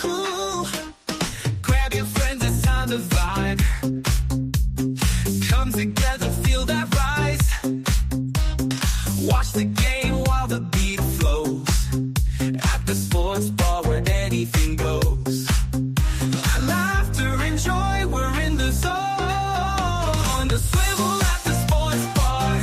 Ooh, grab your friends, it's time to vibe. Come together, feel that rise. Watch the game while the beat flows. At the sports bar where anything goes. Laughter and joy, we're in the zone. On the swivel at the sports bar.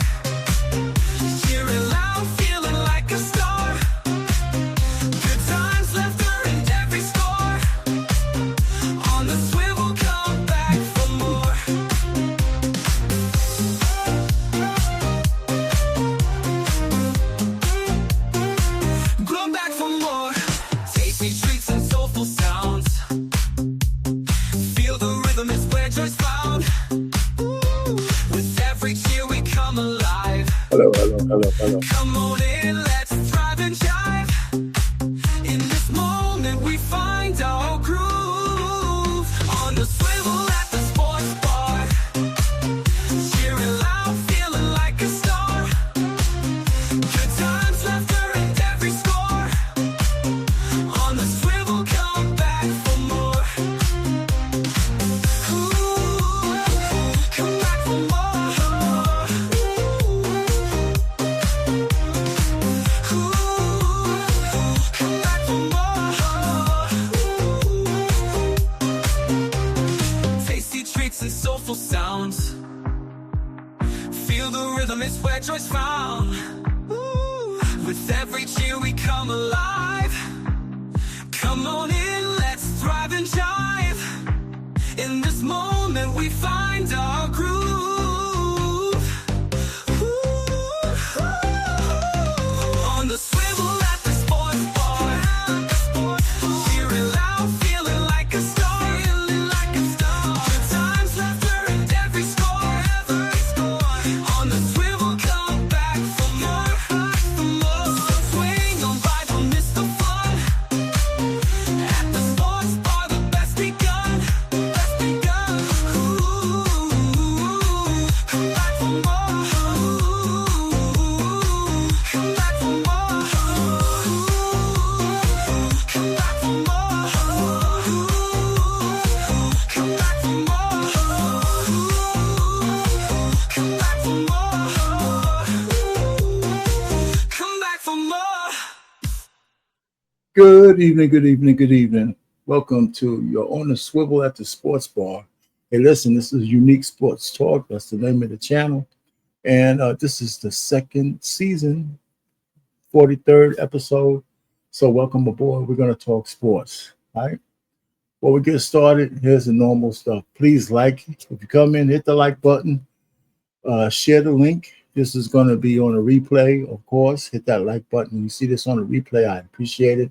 Cheering loud, feeling like a star. Good times, laughter and every score. On the swivel, come back for more. Come back for more. Tasty treats and soulful sounds. Feel the rhythm is where joy's found. Ooh, with every cheer we come alive. Hello. Come on in, let's thrive and jive. In this moment we find our groove. On the swivel at the sports bar. Cheering loud, feeling like a star. Good times, laughter and every score. On the swivel, come back for more. Ooh, come back for more. Come back for more. Tasty treats and soulful sounds. Feel the rhythm, it's where joy's found. Ooh, with every cheer we come alive. Come on in, let's thrive and jive. In this moment we find our groove. Ooh, on the swivel at the sports bar. Cheering loud, feeling like a star. Good times, laughter and every score. On the swivel, come back for more. So swing on by, don't miss the fun. At the sports bar, the best begun. Ooh, come back for more. Come back for more. Come back for more. Come back for more. Come back for more. Come back for more. Good evening. Welcome to your On the Swivel at the Sports Bar. Hey, listen, this is Unique Sports Talk. That's the name of the channel. And this is the second season, 43rd episode. So welcome aboard. We're going to talk sports. All right. Before we get started, here's the normal stuff. Please like. If you come in, hit the like button. Share the link. This is going to be on a replay, of course. Hit that like button. You see this on a replay, I appreciate it.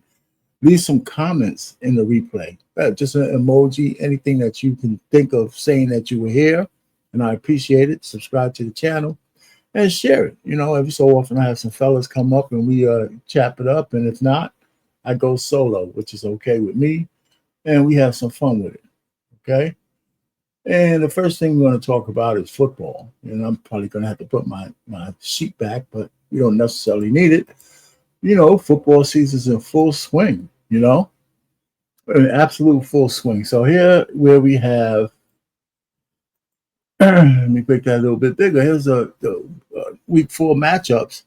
Leave some comments in the replay. Just an emoji, anything that you can think of saying that you were here, and I appreciate it. Subscribe to the channel and share it. You know, every so often I have some fellas come up and we chap it up, and if not, I go solo, which is okay with me, and we have some fun with it. Okay. And the first thing we're going to talk about is football. And I'm probably going to have to put my sheet back, but we don't necessarily need it. You know, football season's in full swing, you know, an absolute full swing. So here where we have, let me make that a little bit bigger. Here's the week 4 matchups.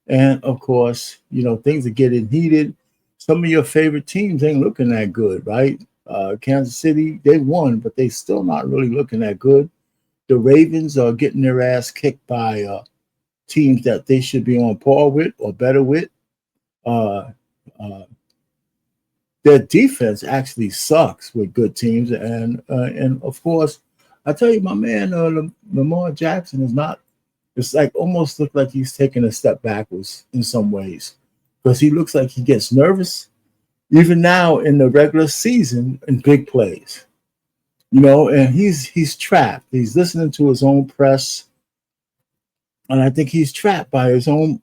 And of course, you know, things are getting heated. Some of your favorite teams ain't looking that good, right? Kansas City, they won, but they still not really looking that good. The Ravens are getting their ass kicked by teams that they should be on par with or better with. Their defense actually sucks with good teams, and of course, I tell you, my man Lamar Jackson is not. It's like almost look like he's taking a step backwards in some ways, because he looks like he gets nervous even now in the regular season in big plays, you know, and he's trapped. He's listening to his own press, and I think he's trapped by his own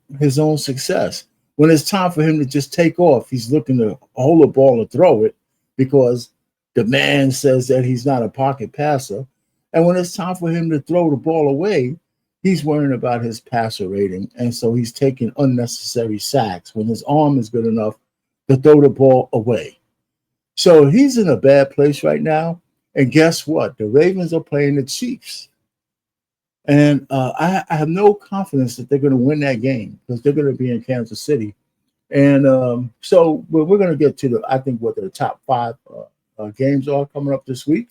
success. When it's time for him to just take off, he's looking to hold the ball and throw it because the man says that he's not a pocket passer. And when it's time for him to throw the ball away, he's worrying about his passer rating, and so he's taking unnecessary sacks when his arm is good enough to throw the ball away. So he's in a bad place right now. And guess what? The Ravens are playing the Chiefs. And I have no confidence that they're going to win that game because they're going to be in Kansas City. And so we're going to get to I think what the top five games are coming up this week.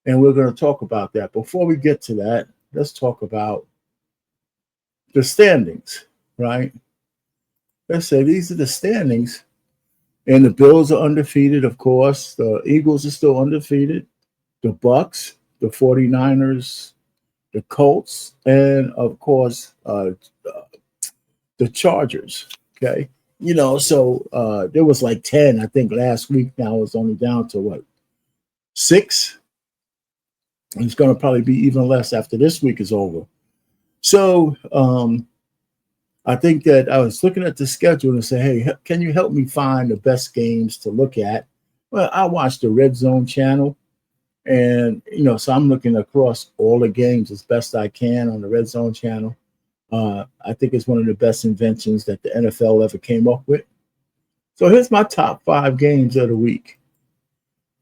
And we're going to talk about that. Before we get to that, let's talk about the standings, right? Let's say these are the standings. And the Bills are undefeated, of course. The Eagles are still undefeated. The Bucks, the 49ers, the Colts, and, of course, the Chargers, okay? So there was like 10, I think, last week. Now it's only down to, what, 6? And it's going to probably be even less after this week is over. So I think that I was looking at the schedule and say, hey, can you help me find the best games to look at? Well, I watch the Red Zone channel. And, so I'm looking across all the games as best I can on the Red Zone channel. I think it's one of the best inventions that the NFL ever came up with. So here's my top 5 games of the week.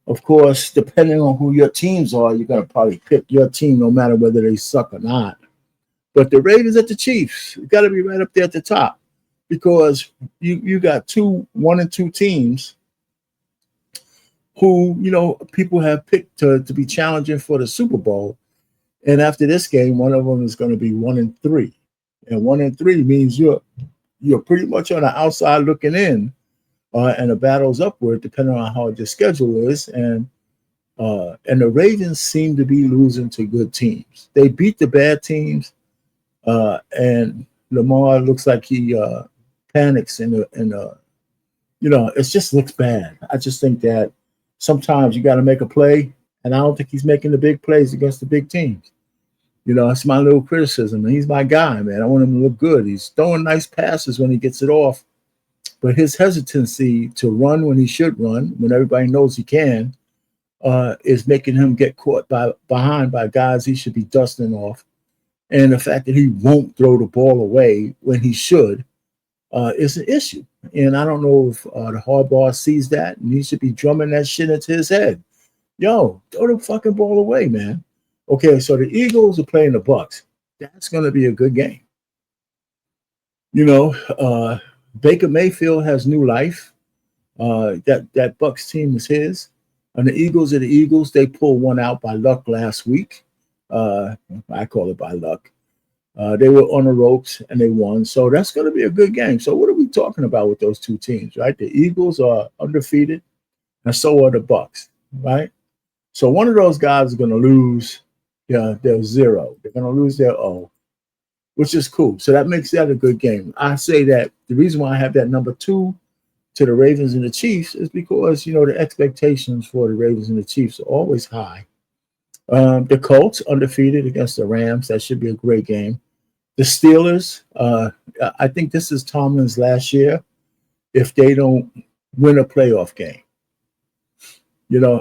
Of course, depending on who your teams are, you're going to probably pick your team no matter whether they suck or not. But the Ravens at the Chiefs, you got to be right up there at the top because you got 1 and 2 teams who, people have picked to be challenging for the Super Bowl. And after this game, one of them is going to be 1 and 3. And 1 and 3 means you're pretty much on the outside looking in, and the battle's upward depending on how the schedule is. And the Ravens seem to be losing to good teams. They beat the bad teams. And Lamar looks like he panics it just looks bad. I just think that sometimes you got to make a play, and I don't think he's making the big plays against the big teams. That's my little criticism, and he's my guy, man. I want him to look good. He's throwing nice passes when he gets it off, but his hesitancy to run when he should run, when everybody knows he can, is making him get caught behind by guys he should be dusting off. And the fact that he won't throw the ball away when he should is an issue. And I don't know if the Harbaugh sees that, and he should be drumming that shit into his head. Yo, throw the fucking ball away, man. Okay, so the Eagles are playing the Bucks. That's going to be a good game. Baker Mayfield has new life. That Bucks team is his. And the Eagles are the Eagles. They pulled one out by luck last week. I call it by luck. They were on the ropes and they won. So that's going to be a good game. So what are we talking about with those two teams, right? The Eagles are undefeated and so are the Bucks, right? So one of those guys is going to lose their 0. They're going to lose their O, which is cool. So that makes that a good game. I say that the reason why I have that number 2 to the Ravens and the Chiefs is because, the expectations for the Ravens and the Chiefs are always high. The Colts undefeated against the Rams. That should be a great game. The Steelers, I think this is Tomlin's last year if they don't win a playoff game.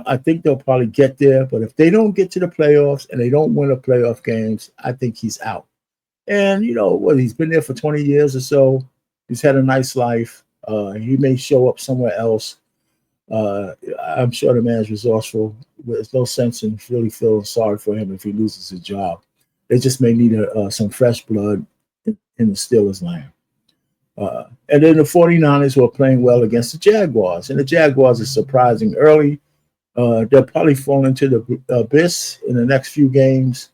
I think they'll probably get there, but if they don't get to the playoffs and they don't win a playoff games, I think he's out. And, he's been there for 20 years or so. He's had a nice life. He may show up somewhere else. I'm sure the man's resourceful. There's no sense in really feeling sorry for him if he loses his job. They just may need some fresh blood in the Steelers' line. And then the 49ers were playing well against the Jaguars. And the Jaguars are surprising early. They'll probably fall into the abyss in the next few games,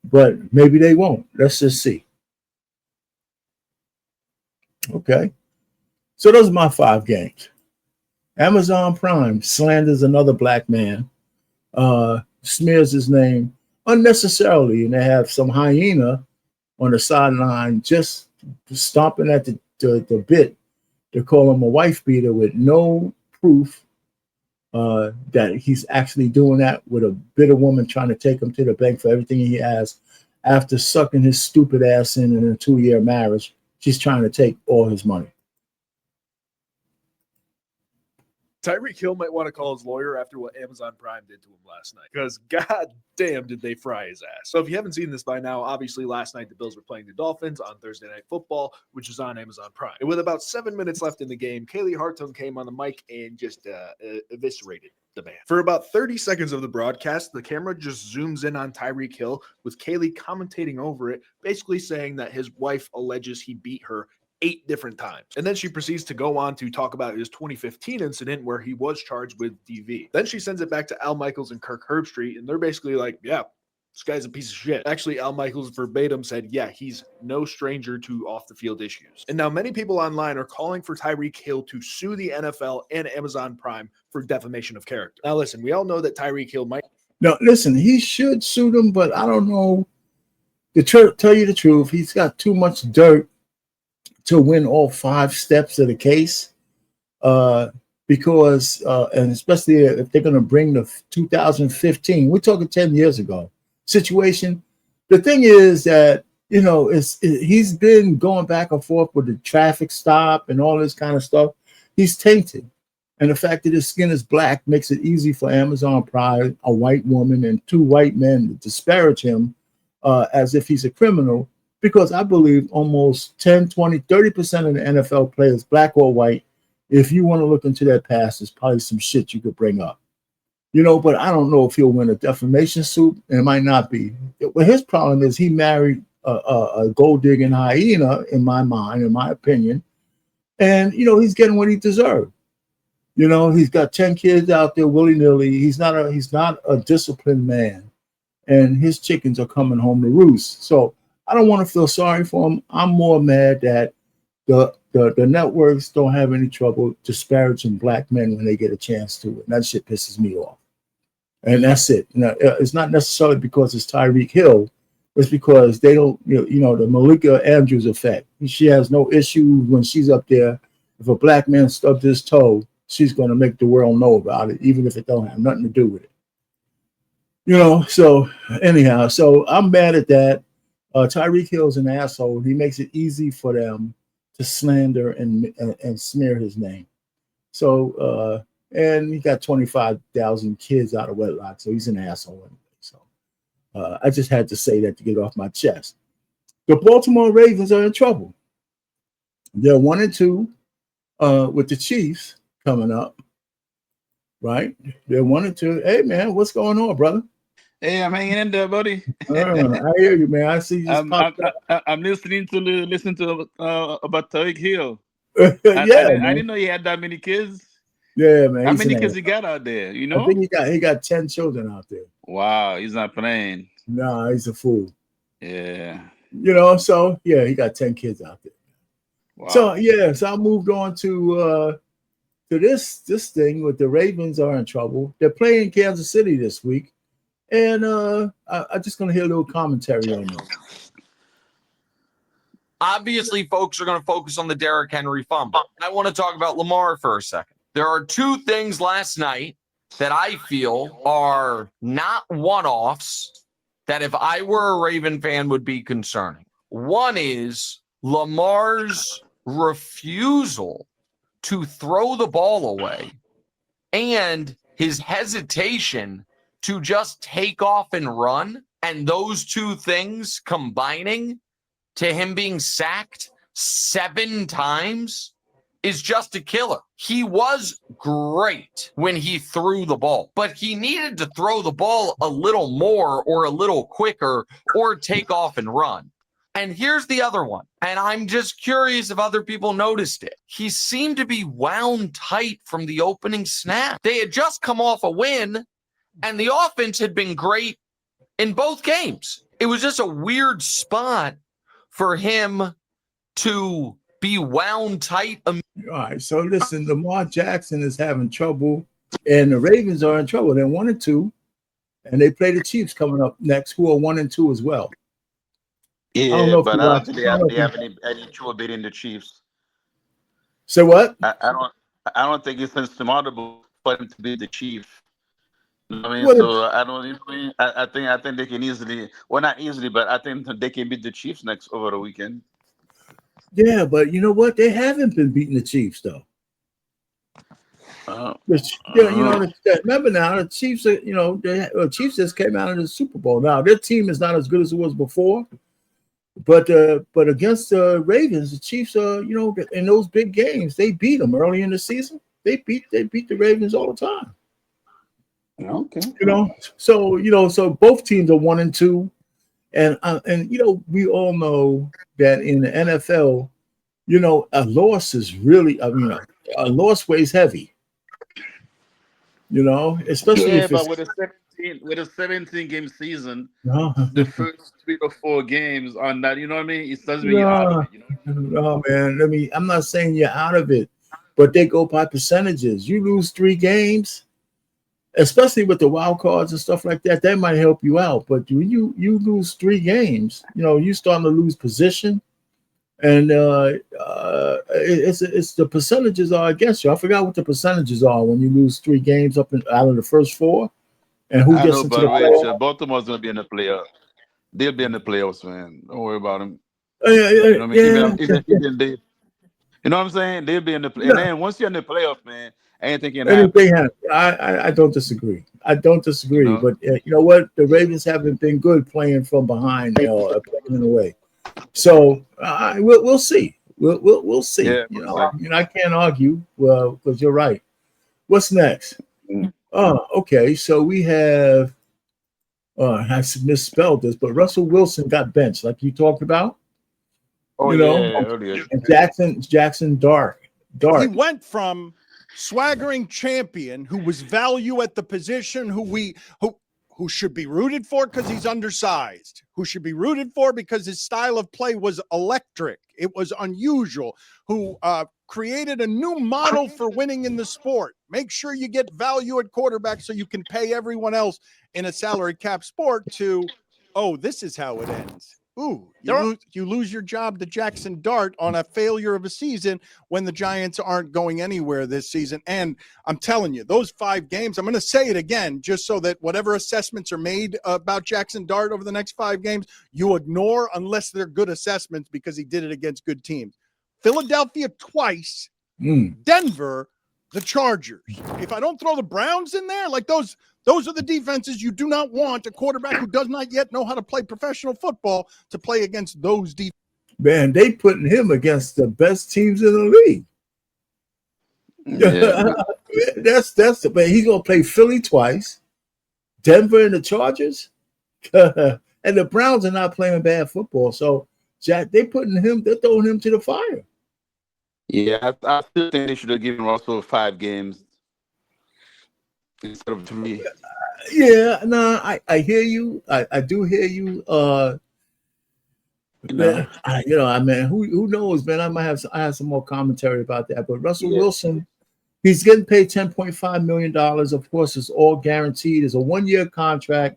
but maybe they won't. Let's just see. Okay. So those are my 5 games. Amazon Prime slanders another black man, smears his name unnecessarily, and they have some hyena on the sideline just stomping at the bit to call him a wife beater with no proof that he's actually doing that, with a bitter woman trying to take him to the bank for everything he has after sucking his stupid ass in a 2-year marriage. She's trying to take all his money. Tyreek Hill might want to call his lawyer after what Amazon Prime did to him last night, because god damn did they fry his ass. So if you haven't seen this by now, obviously last night the Bills were playing the Dolphins on Thursday Night Football, which is on Amazon Prime. And with about 7 minutes left in the game, Kaylee Hartung came on the mic and just eviscerated the man. For about 30 seconds of the broadcast, the camera just zooms in on Tyreek Hill with Kaylee commentating over it, basically saying that his wife alleges he beat her 8 different times. And then she proceeds to go on to talk about his 2015 incident where he was charged with DV. Then she sends it back to Al Michaels and Kirk Herbstreit, and they're basically like, yeah, this guy's a piece of shit. Actually, Al Michaels verbatim said, yeah, he's no stranger to off-the-field issues. And now many people online are calling for Tyreek Hill to sue the NFL and Amazon Prime for defamation of character. Now listen, we all know that Tyreek Hill might... No, listen, he should sue them, but I don't know. To tell you the truth, he's got too much dirt to win all 5 steps of the case, because and especially if they're going to bring the 2015, we're talking 10 years ago situation. The thing is that, you know, he's been going back and forth with the traffic stop and all this kind of stuff. He's tainted, and the fact that his skin is black makes it easy for Amazon Prime, a white woman, and 2 white men to disparage him as if he's a criminal. Because I believe almost 10, 20, 30% of the NFL players, black or white, if you want to look into their past, there's probably some shit you could bring up. You know, but I don't know if he'll win a defamation suit. And it might not be. Well, his problem is he married a gold-digging hyena, in my mind, in my opinion. And, you know, he's getting what he deserved. You know, he's got 10 kids out there willy-nilly. He's not a disciplined man. And his chickens are coming home to roost. So I don't want to feel sorry for him. I'm more mad that the networks don't have any trouble disparaging black men when they get a chance to. And that shit pisses me off. And that's it. You know, it's not necessarily because it's Tyreek Hill. It's because they don't, you know, the Malika Andrews effect. She has no issue when she's up there. If a black man stubbed his toe, she's going to make the world know about it, even if it don't have nothing to do with it. You know, so anyhow, so I'm mad at that. Tyreek Hill's an asshole. He makes it easy for them to slander and smear his name. So, and he got 25,000 kids out of wedlock, so he's an asshole anyway. So, I just had to say that to get off my chest. The Baltimore Ravens are in trouble. They're 1-2 with the Chiefs coming up, right? They're 1-2. Hey, man, what's going on, brother? Hey, I'm hanging in there, buddy. I hear you, man. I see you. I'm listening to about Tyreek Hill. Yeah, I didn't know he had that many kids. Yeah, man. How many kids he got out there? You know, I think he got 10 children out there. Wow, he's not playing. Nah, he's a fool. Yeah. You know, so yeah, he got 10 kids out there. Wow. So yeah, so I moved on to this thing with the Ravens are in trouble. They're playing Kansas City this week. And I'm just going to hear a little commentary on this. Obviously, folks are going to focus on the Derrick Henry fumble. I want to talk about Lamar for a second. There are 2 things last night that I feel are not one-offs that if I were a Raven fan would be concerning. One is Lamar's refusal to throw the ball away and his hesitation to just take off and run, and those 2 things combining to him being sacked 7 times is just a killer. He was great when he threw the ball, but he needed to throw the ball a little more or a little quicker or take off and run. And here's the other one, and I'm just curious if other people noticed it. He seemed to be wound tight from the opening snap. They had just come off a win, and the offense had been great in both games. It was just a weird spot for him to be wound tight. All right, so listen, Lamar Jackson is having trouble, and the Ravens are in trouble. They're 1-2, and they play the Chiefs coming up next, who are 1-2 as well. Yeah, but I don't think they have any trouble beating the Chiefs. So what? I don't think it's insurmountable for them to beat the Chiefs. You know what I mean? So I don't. I think they can easily. Well, not easily, but I think they can beat the Chiefs next over the weekend. Yeah, but you know what? They haven't been beating the Chiefs though. Remember now, the Chiefs, the Chiefs just came out of the Super Bowl. Now their team is not as good as it was before, but against the Ravens, the Chiefs, in those big games, they beat them early in the season. They beat the Ravens all the time. Okay. So both teams are 1-2, and we all know that in the NFL, a loss is really, a loss weighs heavy. Especially if but it's with a 17 game season, no, the first 3 or 4 games on that, you know what I mean? It doesn't mean you're out of it. No, man. I'm not saying you're out of it, but they go by percentages. You lose 3 games, especially with the wild cards and stuff like that, that might help you out. But when you lose 3 games, you starting to lose position, and it's the percentages are against you. I forgot what the percentages are when you lose 3 games out of the first 4, and who gets into the playoffs. Baltimore's gonna be in the playoffs. They'll be in the playoffs, man. Don't worry about them. Even They, you know what I'm saying? They'll be in the play. And then once you're in the playoffs, man, anything can happen. I don't disagree. But you know what? The Ravens haven't been good playing from behind, playing in a way. So we'll see. We'll see. Yeah, I can't argue. Well, because you're right. What's next? Okay. So we have. I misspelled this, but Russell Wilson got benched, like you talked about. Earlier. And Jackson Dart. He went from swaggering champion who was value at the position, who should be rooted for because he's undersized, who should be rooted for because his style of play was electric. It was unusual, who created a new model for winning in the sport. Make sure you get value at quarterback so you can pay everyone else in a salary cap sport to, this is how it ends. You lose your job to Jackson Dart on a failure of a season when the Giants aren't going anywhere this season. And I'm telling you, those 5 games, I'm going to say it again, just so that whatever assessments are made about Jackson Dart over the next 5 games, you ignore unless they're good assessments because he did it against good teams. Philadelphia twice, Denver, the Chargers. If I don't throw the Browns in there, like those are the defenses you do not want a quarterback who does not yet know how to play professional football to play against those defenses. Man, they putting him against the best teams in the league. Yeah. that's man. He's gonna play Philly twice, Denver and the Chargers, and the Browns are not playing bad football. So they're throwing him to the fire. Yeah, I still think they should have given Russell 5 games instead of 3. Yeah, no, I hear you. I do hear you. Man, who knows, man? I have some more commentary about that. But Russell Wilson, he's getting paid $10.5 million. Of course, it's all guaranteed. It's a 1-year contract,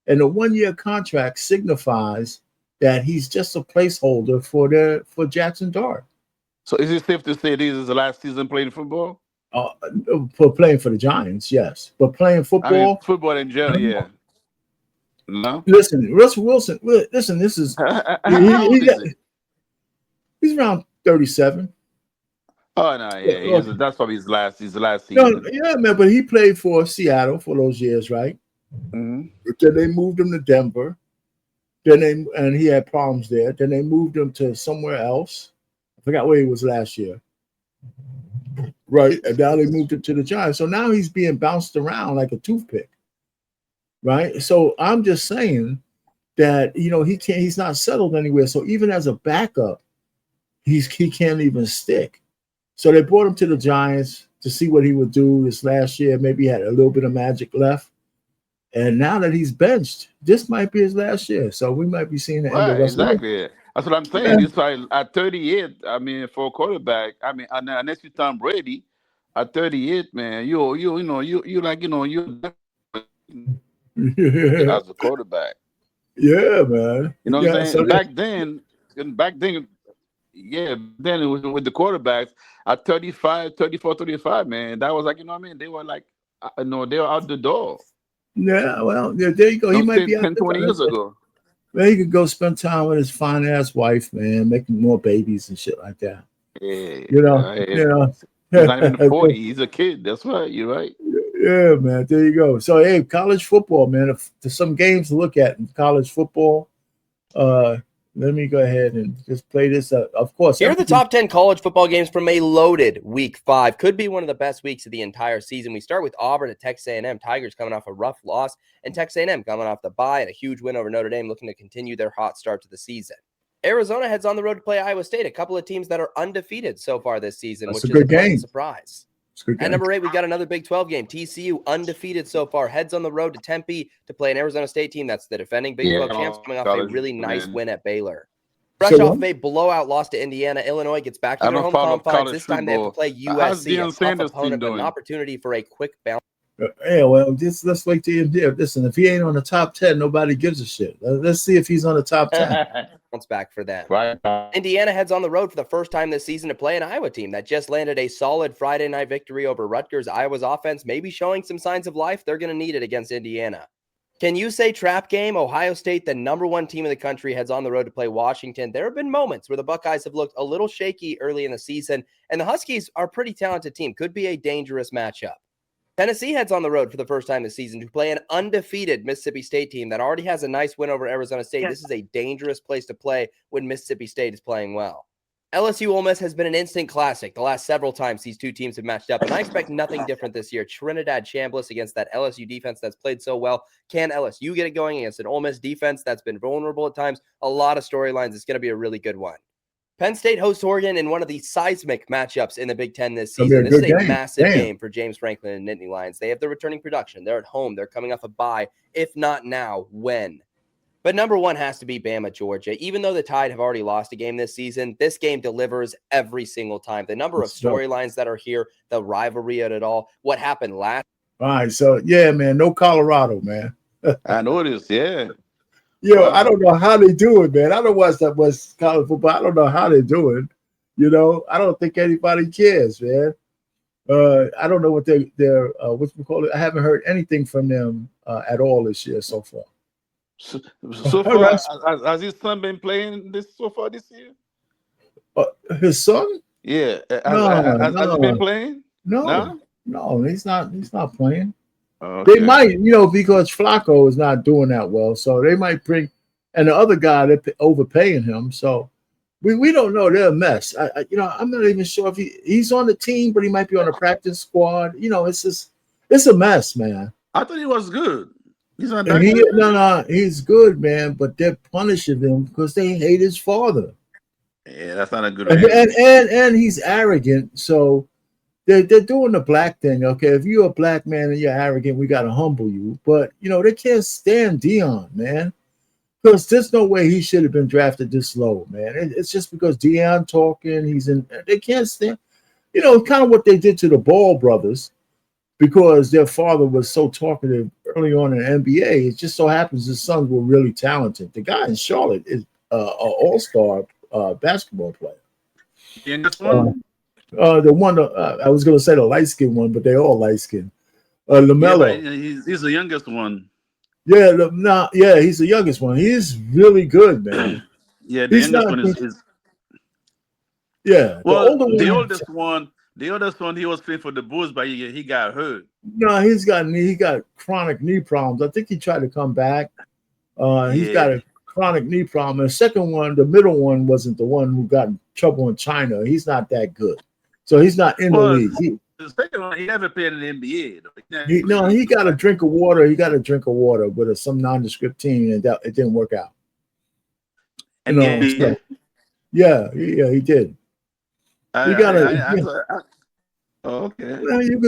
and the 1-year contract signifies that he's just a placeholder for Jackson Dart. So is it safe to say this is the last season playing football? For playing for the Giants, yes. But playing football, football in general, yeah. No. Listen, Russell Wilson. Listen, this is he's around 37. Oh no, yeah, that's probably his last season. No, yeah, man. But he played for Seattle for those years, right? Mm-hmm. Then they moved him to Denver. And he had problems there. Then they moved him to somewhere else. I forgot where he was last year. Right. And now they moved him to the Giants. So now he's being bounced around like a toothpick. Right. So I'm just saying that, he's not settled anywhere. So even as a backup, he can't even stick. So they brought him to the Giants to see what he would do this last year. Maybe he had a little bit of magic left. And now that he's benched, this might be his last year. So we might be seeing the end of Russell. Exactly. That's what I'm saying. It's like at 38, for a quarterback, unless you Tom Brady, at 38, man, you as a quarterback. Yeah, man. You know what I'm saying? So back then, then it was with the quarterbacks at 35, 34, 35, man. That was like, they were like, they were out the door. Yeah, well, there you go. He might be 10, 20 years ago. Well, he could go spend time with his fine ass wife, man, making more babies and shit like that. Yeah, He's not even 40. He's a kid. That's right. You're right. Yeah, man. There you go. So, hey, college football, man. If there's some games to look at in college football, let me go ahead and just play this. Of course, here are the top 10 college football games from a loaded week 5. Could be one of the best weeks of the entire season. We start with Auburn at Texas A&M. Tigers coming off a rough loss, and Texas A&M coming off the bye and a huge win over Notre Dame, looking to continue their hot start to the season. Arizona heads on the road to play Iowa State, a couple of teams that are undefeated so far this season, which is a pleasant surprise. At number 8, we've got another Big 12 game. TCU, undefeated so far, heads on the road to Tempe to play an Arizona State team that's the defending Big 12 champs, coming off a really nice win at Baylor. Fresh off of a blowout loss to Indiana, Illinois gets back to their home confines. This time they have to play USC, a tough opponent, but an opportunity for a quick bounce. Yeah, well, let's wait till you hear. Listen, if he ain't on the top 10, nobody gives a shit. Let's see if he's on the top 10. Bounce back for them. Right. Indiana heads on the road for the first time this season to play an Iowa team that just landed a solid Friday night victory over Rutgers. Iowa's offense may be showing some signs of life. They're going to need it against Indiana. Can you say trap game? Ohio State, the number 1 team in the country, heads on the road to play Washington. There have been moments where the Buckeyes have looked a little shaky early in the season, and the Huskies are a pretty talented team. Could be a dangerous matchup. Tennessee heads on the road for the first time this season to play an undefeated Mississippi State team that already has a nice win over Arizona State. This is a dangerous place to play when Mississippi State is playing well. LSU Ole Miss has been an instant classic the last several times these two teams have matched up, and I expect nothing different this year. Trinidad Chambliss against that LSU defense that's played so well. Can LSU get it going against an Ole Miss defense that's been vulnerable at times? A lot of storylines. It's going to be a really good one. Penn State hosts Oregon in one of the seismic matchups in the Big Ten this season. This is a massive game for James Franklin and Nittany Lions. They have the returning production. They're at home. They're coming off a bye. If not now, when? But number 1 has to be Bama, Georgia. Even though the Tide have already lost a game this season, this game delivers every single time. The number of storylines that are here, the rivalry at it all, what happened last. All right, so, yeah, man, no Colorado, man. I noticed, yeah. Yo, wow. I don't know how they do it, man. I don't watch that much college football. I don't know how they do it. You know, I don't think anybody cares, man. I don't know what they're what we call it. I haven't heard anything from them at all this year so far. So far, has his son been playing this so far this year? His son? Yeah. Has he been playing? No, he's not playing. Okay. They might, you know, because Flacco is not doing that well, so they might bring, and the other guy they're overpaying him. So we don't know. They're a mess. I'm not even sure if he's on the team, but he might be on the practice squad. You know, it's a mess, man. I thought he was good. He's not that good. No, he's good, man. But they're punishing him because they hate his father. Yeah, that's not a good. And he's arrogant, so. They're doing the black thing, okay? If you're a black man and you're arrogant, we got to humble you. But, you know, they can't stand Deion, man. Because there's no way he should have been drafted this low, man. It's just because Deion talking, they can't stand. You know, kind of what they did to the Ball brothers because their father was so talkative early on in the NBA. It just so happens his sons were really talented. The guy in Charlotte is an all-star basketball player. In this one? The one I was going to say the light skinned one, but they all light skinned. LaMelo. Yeah, he's the youngest one. Yeah, he's the youngest one. He's really good, man. Yeah, the youngest one is. Yeah. Well, the oldest one, he was playing for the Bulls, but he got hurt. No, he got chronic knee problems. I think he tried to come back. He's got a chronic knee problem. And the second one, the middle one, wasn't the one who got in trouble in China. He's not that good. So he's not in the league. The second one, he never played in the NBA. He got a drink of water. He got a drink of water with some nondescript team, and it didn't work out. And yeah, he did. Okay. Well, you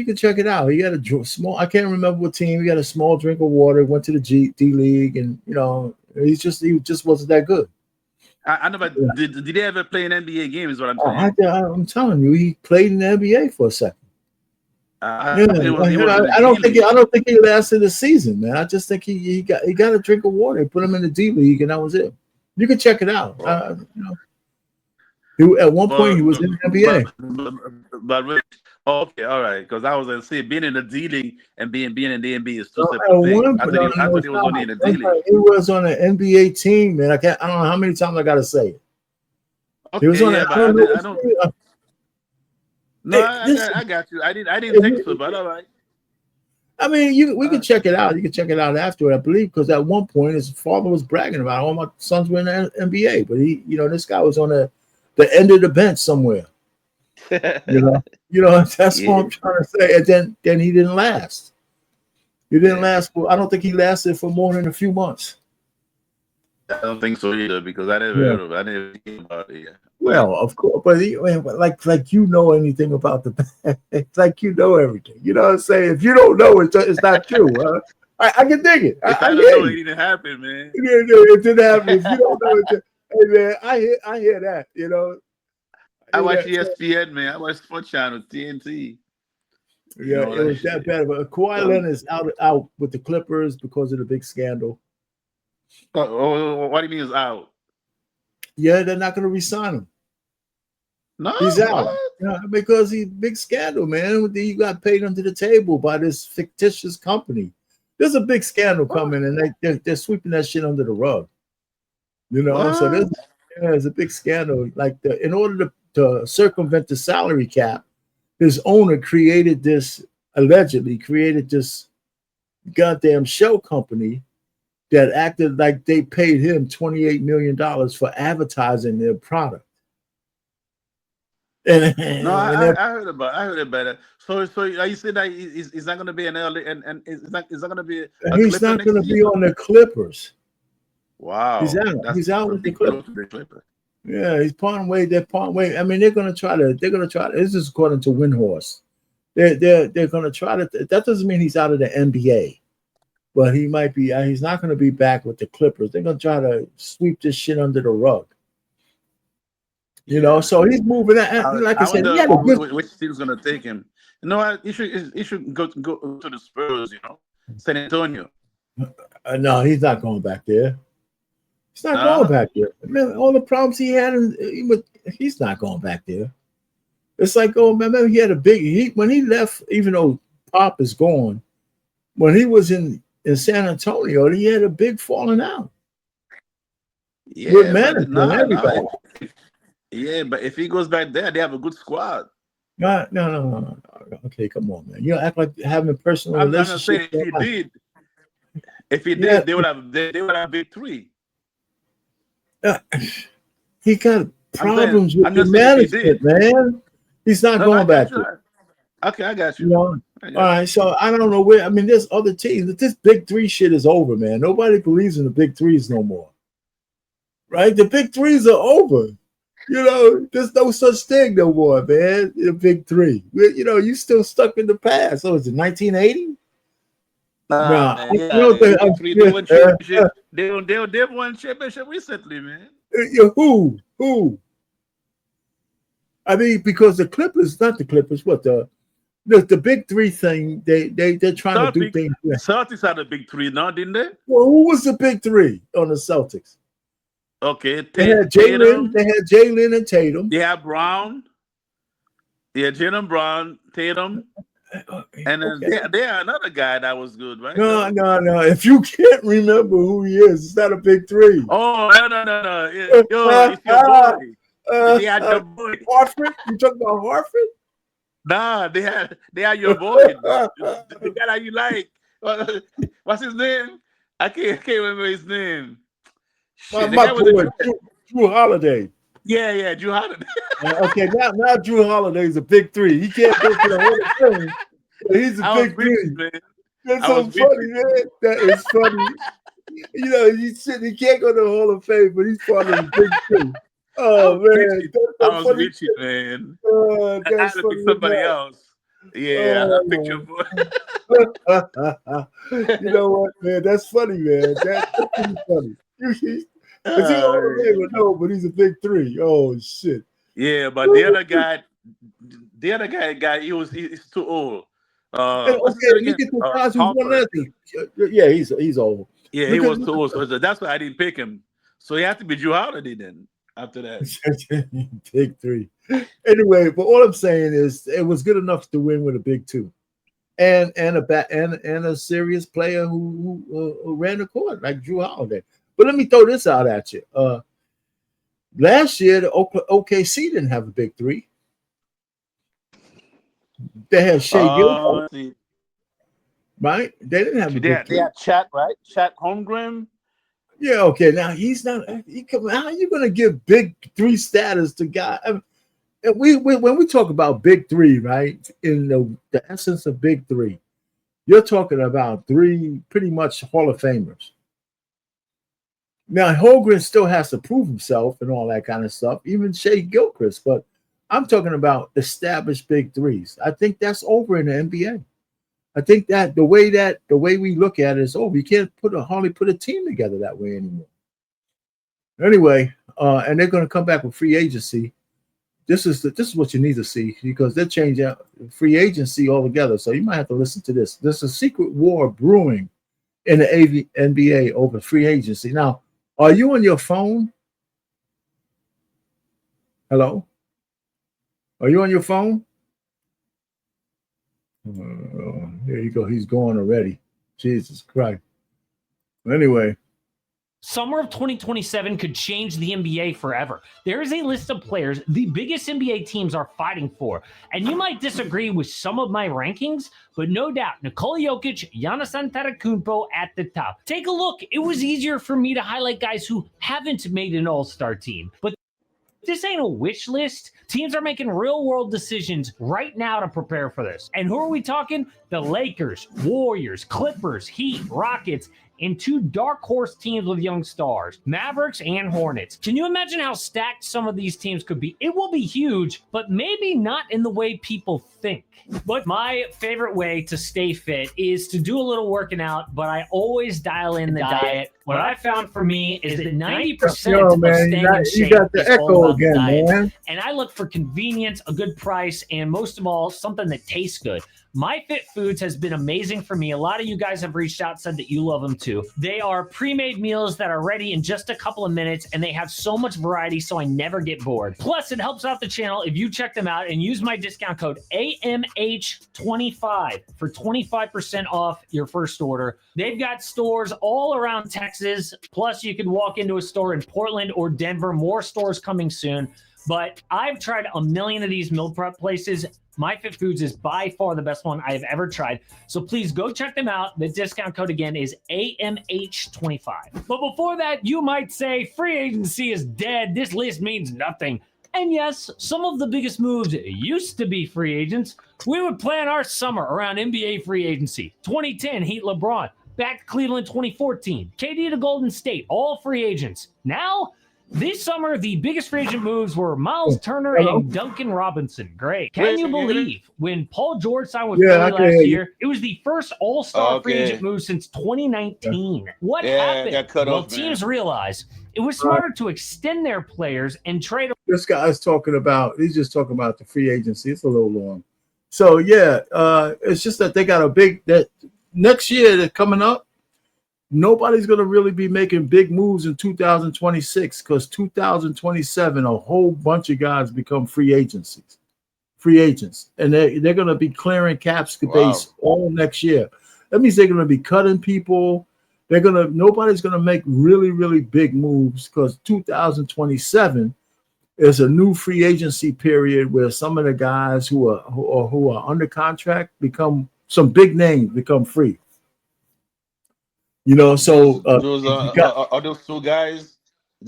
can check it out. He got a small. I can't remember what team. He got a small drink of water. Went to the D League, and you know, he just wasn't that good. I know, but did they ever play an NBA game? Is what I'm saying. I'm telling you, he played in the NBA for a second. I don't think he lasted the season, man. I just think he got a drink of water, put him in the D League, and that was it. You can check it out. At one point he was in the NBA. But okay, all right. Because I was going to say being in the D League and being in the NBA is two separate things. I thought he was only in the D League. He was on an NBA team, man. I don't know how many times I got to say it. Okay, He was on No, This, I got you. I didn't think so, but all right. I mean, we can check it out. You can check it out after, I believe, because at one point his father was bragging about all my sons were in the NBA, but this guy was on the end of the bench somewhere. That's what Yeah, I'm trying to say. And then he didn't last. He didn't last. I don't think he lasted for more than a few months. I don't think so either because I never Yeah. heard of it. I never think about it. Yeah. Well, of course, but like you know anything about it's like you know everything. You know what I'm saying? If you don't know it, it's not true. Huh? I can dig it. If I I don't hear know, you. it didn't happen, man. It didn't happen. If you don't know it, hey man, I hear that. I watch that. ESPN, man. I watch Sports Channel, TNT. Yeah, it was that bad. But Kawhi Leonard is out with the Clippers because of the big scandal. What do you mean is out? Yeah, they're not going to re-sign him. No, He's out. what? Because he's big scandal, man. You got paid under the table by this fictitious company. There's a big scandal coming, and they're sweeping that shit under the rug. So there's a big scandal. Like in order to circumvent the salary cap, his owner allegedly created this goddamn shell company that acted like they paid him $28 million for advertising their product. No, I heard about it. So are you saying that he's not going to be an LA and is not going to be a he's Clipper not going to next be season? on the Clippers. Wow, He's out. that's He's out a with the big blow Clippers. to the Clippers. Yeah, he's parting way. They're parting way. I mean, they're going to try. This is according to Windhorse. They're going to try to. That doesn't mean he's out of the NBA, but he might be. He's not going to be back with the Clippers. They're going to try to sweep this shit under the rug. So he's moving. Like I said, he had a good. Which team's going to take him? You know what? He should go to the Spurs. San Antonio. No, he's not going back there. He's not going back there. Man, all the problems he had, he's not going back there. It's like, remember he had when he left, even though Pop is gone, when he was in San Antonio, he had a big falling out. Yeah, with management and everybody. Yeah, but if he goes back there, they have a good squad. No. Okay, come on, man. You act like having a personal I'm relationship. saying if he did, they would have big three. He got problems with the management, man. He's not going back there. Okay, I got you. All right, so I don't know where. I mean, there's other teams. This big three shit is over, man. Nobody believes in the big threes no more. Right? The big threes are over. There's no such thing no more, man. The big three. You still stuck in the past. So is it 1980? They've won championship recently, man. Who? I mean, because the Clippers, not the Clippers, what the big three thing, they're trying to do things. Celtics had a big three now, didn't they? Well, who was the big three on the Celtics? Okay, they had Jalen and Tatum. They had Brown. Yeah, Jalen Brown, Tatum. And then they had another guy that was good, right? No. If you can't remember who he is, it's not a big three. Oh, no. Yo, it's your boy. They had your boy. Harford? You talking about Harford? Nah, they had your boy. The guy that you like. What's his name? I can't remember his name. My boy, Drew Holiday. Yeah, Drew Holiday. Okay, now Drew Holiday's a big three. He can't go to the Hall of Fame, but he's a big three. Man. That's so funny, man. That is funny. He can't go to the Hall of Fame, but he's part of the big three. Oh, man. I was with you, man. I had to pick somebody else. Yeah, I picked your boy. You know what, man? That's funny, man. That's funny. Is he over there? But he's a big three. Oh shit. Yeah, but the other guy, he's too old. Yeah, he's old. Yeah, he was too old. So that's why I didn't pick him. So he had to be Drew Holiday then. After that, big three. Anyway, but all I'm saying is it was good enough to win with a big two, and a serious player who ran the court like Drew Holiday. But let me throw this out at you. Last year, the OKC didn't have a big three. They had Shea Gilchrist, See, right? They didn't have a big they three. had Chat, right? Chat Holmgren. Yeah, okay. Now he's not. How are you going to give big three status to guy? I mean, we when we talk about big three, right? In the essence of big three, you're talking about three pretty much Hall of Famers. Now Holmgren still has to prove himself and all that kind of stuff, even Shea Gilchrist. But I'm talking about established big threes. I think that's over in the NBA. I think that the way we look at it is over. You can't hardly put a team together that way anymore. Anyway, and they're going to come back with free agency. This is what you need to see because they're changing free agency altogether. So you might have to listen to this. There's a secret war brewing in the NBA over free agency. Now, are you on your phone? Hello? Are you on your phone? There you go. He's gone already. Jesus Christ. Anyway. Summer of 2027 could change the NBA forever. There is a list of players the biggest NBA teams are fighting for. And you might disagree with some of my rankings, but no doubt, Nikola Jokic, Giannis Antetokounmpo at the top. Take a look. It was easier for me to highlight guys who haven't made an all-star team. But this ain't a wish list. Teams are making real-world decisions right now to prepare for this. And who are we talking? The Lakers, Warriors, Clippers, Heat, Rockets, and two dark horse teams with young stars, Mavericks and Hornets. Can you imagine how stacked some of these teams could be? It will be huge, but maybe not in the way people think. But my favorite way to stay fit is to do a little working out, but I always dial in the diet. What I found for me is that 90% of staying in shape you got the is all echo about again, diet. man. And I look for convenience, a good price, and most of all, something that tastes good. MyFit Foods has been amazing for me. A lot of you guys have reached out, said that you love them too. They are pre-made meals that are ready in just a couple of minutes, and they have so much variety, so I never get bored. Plus, it helps out the channel if you check them out and use my discount code AMH25 for 25% off your first order. They've got stores all around Texas. Plus, you can walk into a store in Portland or Denver. More stores coming soon. But I've tried a million of these meal prep places. MyFit Foods is by far the best one I've ever tried. So please go check them out. The discount code again is AMH25. But before that, you might say free agency is dead. This list means nothing. And yes, some of the biggest moves used to be free agents. We would plan our summer around NBA free agency. 2010, Heat LeBron. Back to Cleveland 2014. KD to Golden State, all free agents. Now, this summer, the biggest free agent moves were Miles Turner and Duncan Robinson. Great. Can you believe when Paul George signed with Philly last year, it was the first all-star free agent move since 2019. What happened? Well, teams realized it was smarter to extend their players and trade them. This guy's talking about, he's just talking about the free agency. It's a little long. So, yeah, it's just that they got a big, that next year that's coming up, nobody's going to really be making big moves in 2026 because 2027, a whole bunch of guys become free agents, and they're going to be clearing cap space all next year. That means they're going to be cutting people. Nobody's going to make really, really big moves because 2027 is a new free agency period where some of the guys who are under contract become some big names become free. You know, so are those two guys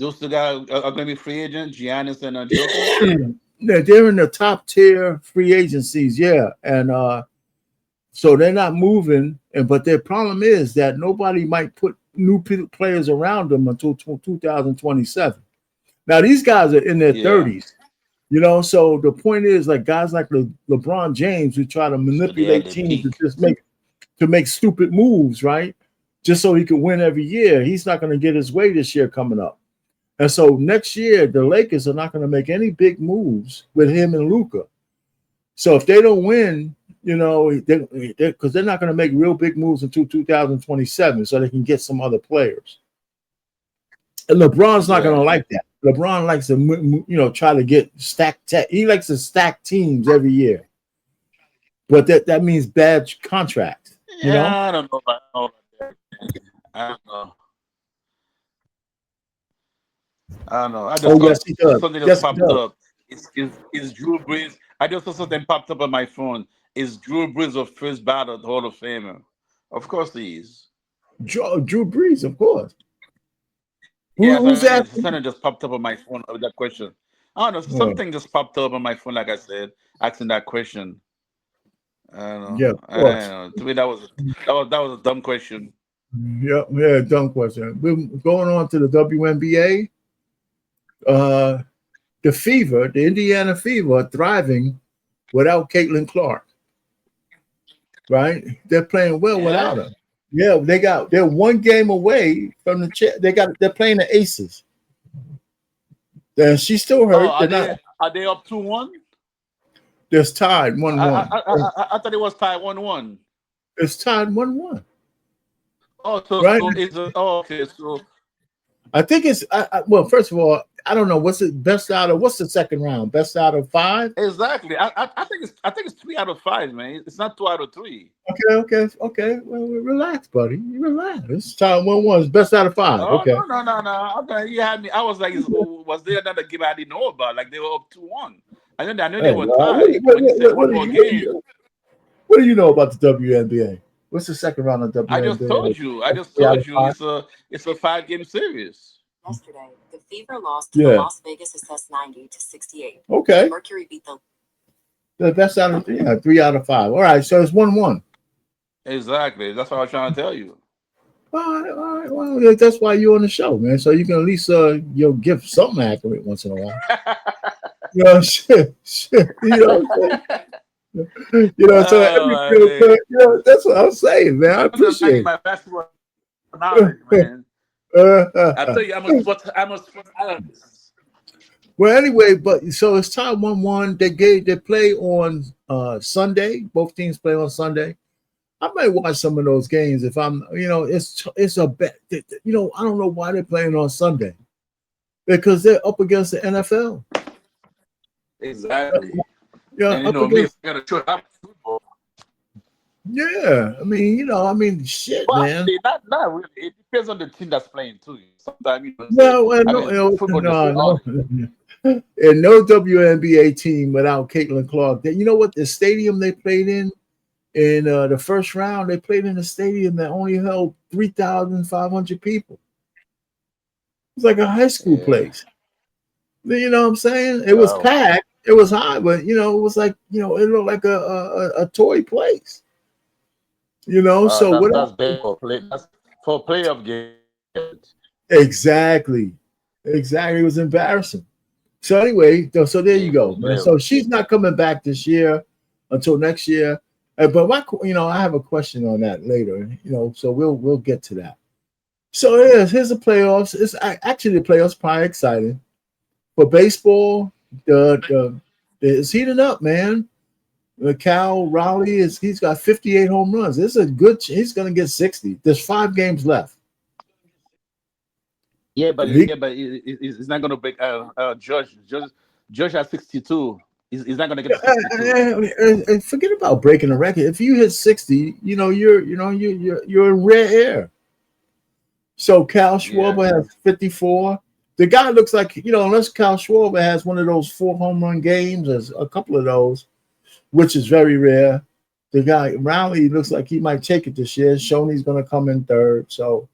are going to be free agents, Giannis and Jokic? They're in the top tier free agencies, yeah, and so they're not moving. But their problem is that nobody might put new players around them until 2027. Now these guys are in their 30s, you know. So the point is, like guys like LeBron James who try to manipulate teams to make stupid moves, right? Just so he can win every year. He's not going to get his way this year coming up. And so next year, the Lakers are not going to make any big moves with him and Luka. So if they don't win, you know, because they're not going to make real big moves until 2027 so they can get some other players. And LeBron's not going to like that. LeBron likes to, you know, try to get stacked. He likes to stack teams every year. But that means bad contracts. You know? I don't know about all that. I don't know. I just something that popped up. It's Drew Brees. I just saw something popped up on my phone. Is Drew Brees the first ballot Hall of Famer? Of course he is. Drew Brees, of course. Yeah, Who's that? something just popped up on my phone with that question. I don't know. Oh, Something just popped up on my phone, like I said, asking that question. I don't know. yeah, of I don't course. know. To me, that was a dumb question. Yeah, dumb question. We're going on to the WNBA. The Fever, the Indiana Fever, are thriving without Caitlin Clark. Right? They're playing well Yeah. without her. Yeah, they're one game away from the they're playing the Aces. And she's still Oh, hurt. They're not. are they up 2-1? There's tied I 1-1. I thought it was tied 1-1. It's tied 1-1. Oh, so Right? so it's okay. So I think it's well. First of all, I don't know what's the second round? Best out of 5. exactly, I think it's 3 out of 5, man. It's not 2 out of 3. Okay. Well, relax, buddy. You relax. It's time 1-1. It's best out of 5. Oh Okay. no. Okay, you had me. I was like, was there another game I didn't know about? Like they were up 2-1. I knew they Hey, were tied. When you said one more game, what do you know about the WNBA? What's the second round of I just WNBA? told you. I just 3 out told of you 5? it's a 5-game series. Yesterday, the Fever lost to the Yeah. Las Vegas SS 90-68. Okay. Mercury beat the The best out of 3 out of 5. All right. So it's 1-1. Exactly. That's what I was trying to tell you. All right. Well, that's why you're on the show, man. So you can at least give something accurate once in a while. Shit. You know what I'm saying? So that's what I'm saying, man. I appreciate it. My basketball knowledge, man. I tell you, I'm a sports analyst. Well, anyway, but so it's tied 1-1. They play on Sunday. Both teams play on Sunday. I might watch some of those games if I'm, it's a bet. I don't know why they're playing on Sunday because they're up against the NFL. Exactly. Yeah, And up me, against. I gotta show up football. Yeah, shit, Well, man. not really. It depends on the team that's playing too. Sometimes football No. And no WNBA team without Caitlin Clark. You know what? The stadium they played in the first round, they played in a stadium that only held 3,500 people. It's like a high school place. You know what I'm saying? It was packed. It was high, but it was like it looked like a toy place. So what? That's bad for play. That's for playoff games. Exactly. It was embarrassing. So anyway, so there you go, man. So she's not coming back this year until next year. But I have a question on that later. So we'll get to that. So here's the playoffs. It's actually the playoffs probably exciting. For baseball, it's heating up, man. Cal Raleigh he's got 58 home runs. This is he's gonna get 60. There's 5 games left. Yeah, but it's not gonna break Judge. Judge has 62. He's not gonna get 62. Forget about breaking the record. If you hit 60, you're in rare air. So Cal Schwarber has 54. The guy looks like, unless Cal Schwarber has one of those 4 home run games, there's a couple of those, which is very rare. The guy Raleigh looks like he might take it this year. Shoney's going to come in third. So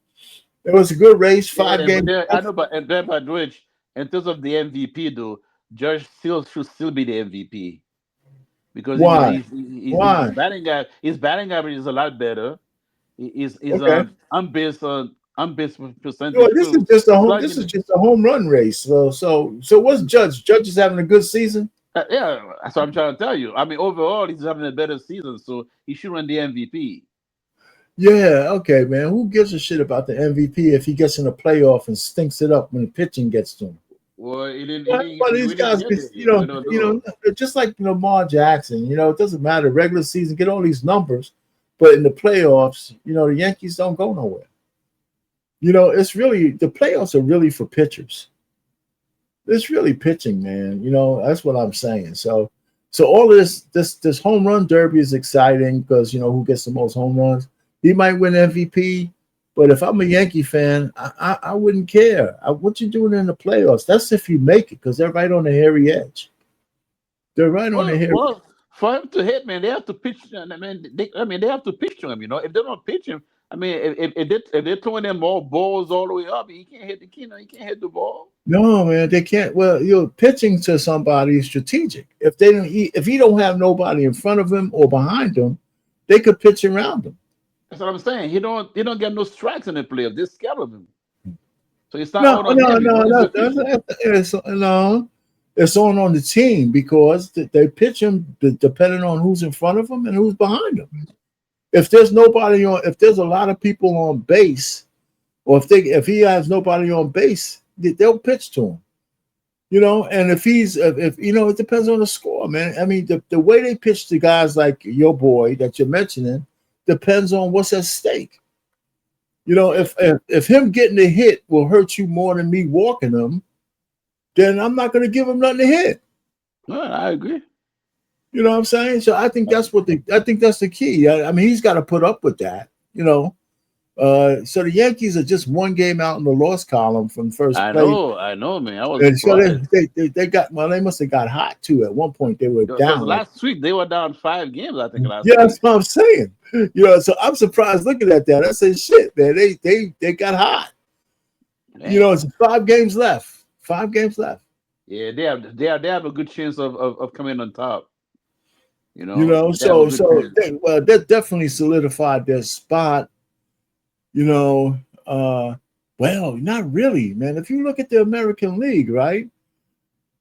it was a good race. 5 games. I know, but Rich, in terms of the MVP, though, Judge should still be the MVP because why? His batting average is a lot better. His on-base percentage. This is just a home run race. So what's Judge? Judge is having a good season. Yeah, that's what I'm trying to tell you. I mean, overall, he's having a better season, so he should win the MVP. Yeah, okay, man. Who gives a shit about the MVP if he gets in a playoff and stinks it up when the pitching gets to him? Well, these guys, just like Lamar Jackson. It doesn't matter. Regular season, get all these numbers, but in the playoffs, the Yankees don't go nowhere. It's really the playoffs are really for pitchers. It's really pitching, man. That's what I'm saying. So all of this home run derby is exciting because who gets the most home runs. He might win MVP, but if I'm a Yankee fan, I wouldn't care. What you doing in the playoffs? That's if you make it because they're right on the hairy edge. They're right on the hairy. For him to hit, man, they have to pitch. They have to pitch to him. You know, if they don't pitch him, if they're throwing them all balls all the way up, he can't hit the he can't hit the ball. No, man, they can't. Well, you're pitching to somebody strategic. If he don't have nobody in front of him or behind him, they could pitch around him. That's what I'm saying. He don't get no strikes in the playoff. They're scared of him. So it's not No, all on him. It's on the team because they pitch him depending on who's in front of him and who's behind him. If there's nobody on, if there's a lot of people on base, or if he has nobody on base, they'll pitch to him. You know, and if it depends on the score, man. I mean, the way they pitch to guys like your boy that you're mentioning depends on what's at stake. You know, if him getting a hit will hurt you more than me walking him, then I'm not going to give him nothing to hit. No, I agree. You know what I'm saying? So I think that's the key. I mean, he's got to put up with that. You know, so the Yankees are just one game out in the loss column from first place. I know, man. I was so they got they must have got hot too. At one point they were down. Last week they were down 5 games. I think last. Yeah, that's what I'm saying. You know, so I'm surprised looking at that. I said, shit, man, they got hot. Man. You know, it's 5 games left. 5 games left. Yeah, they have a good chance of coming on top. You know, that definitely solidified their spot. You know, well, not really, man. If you look at the American League, right?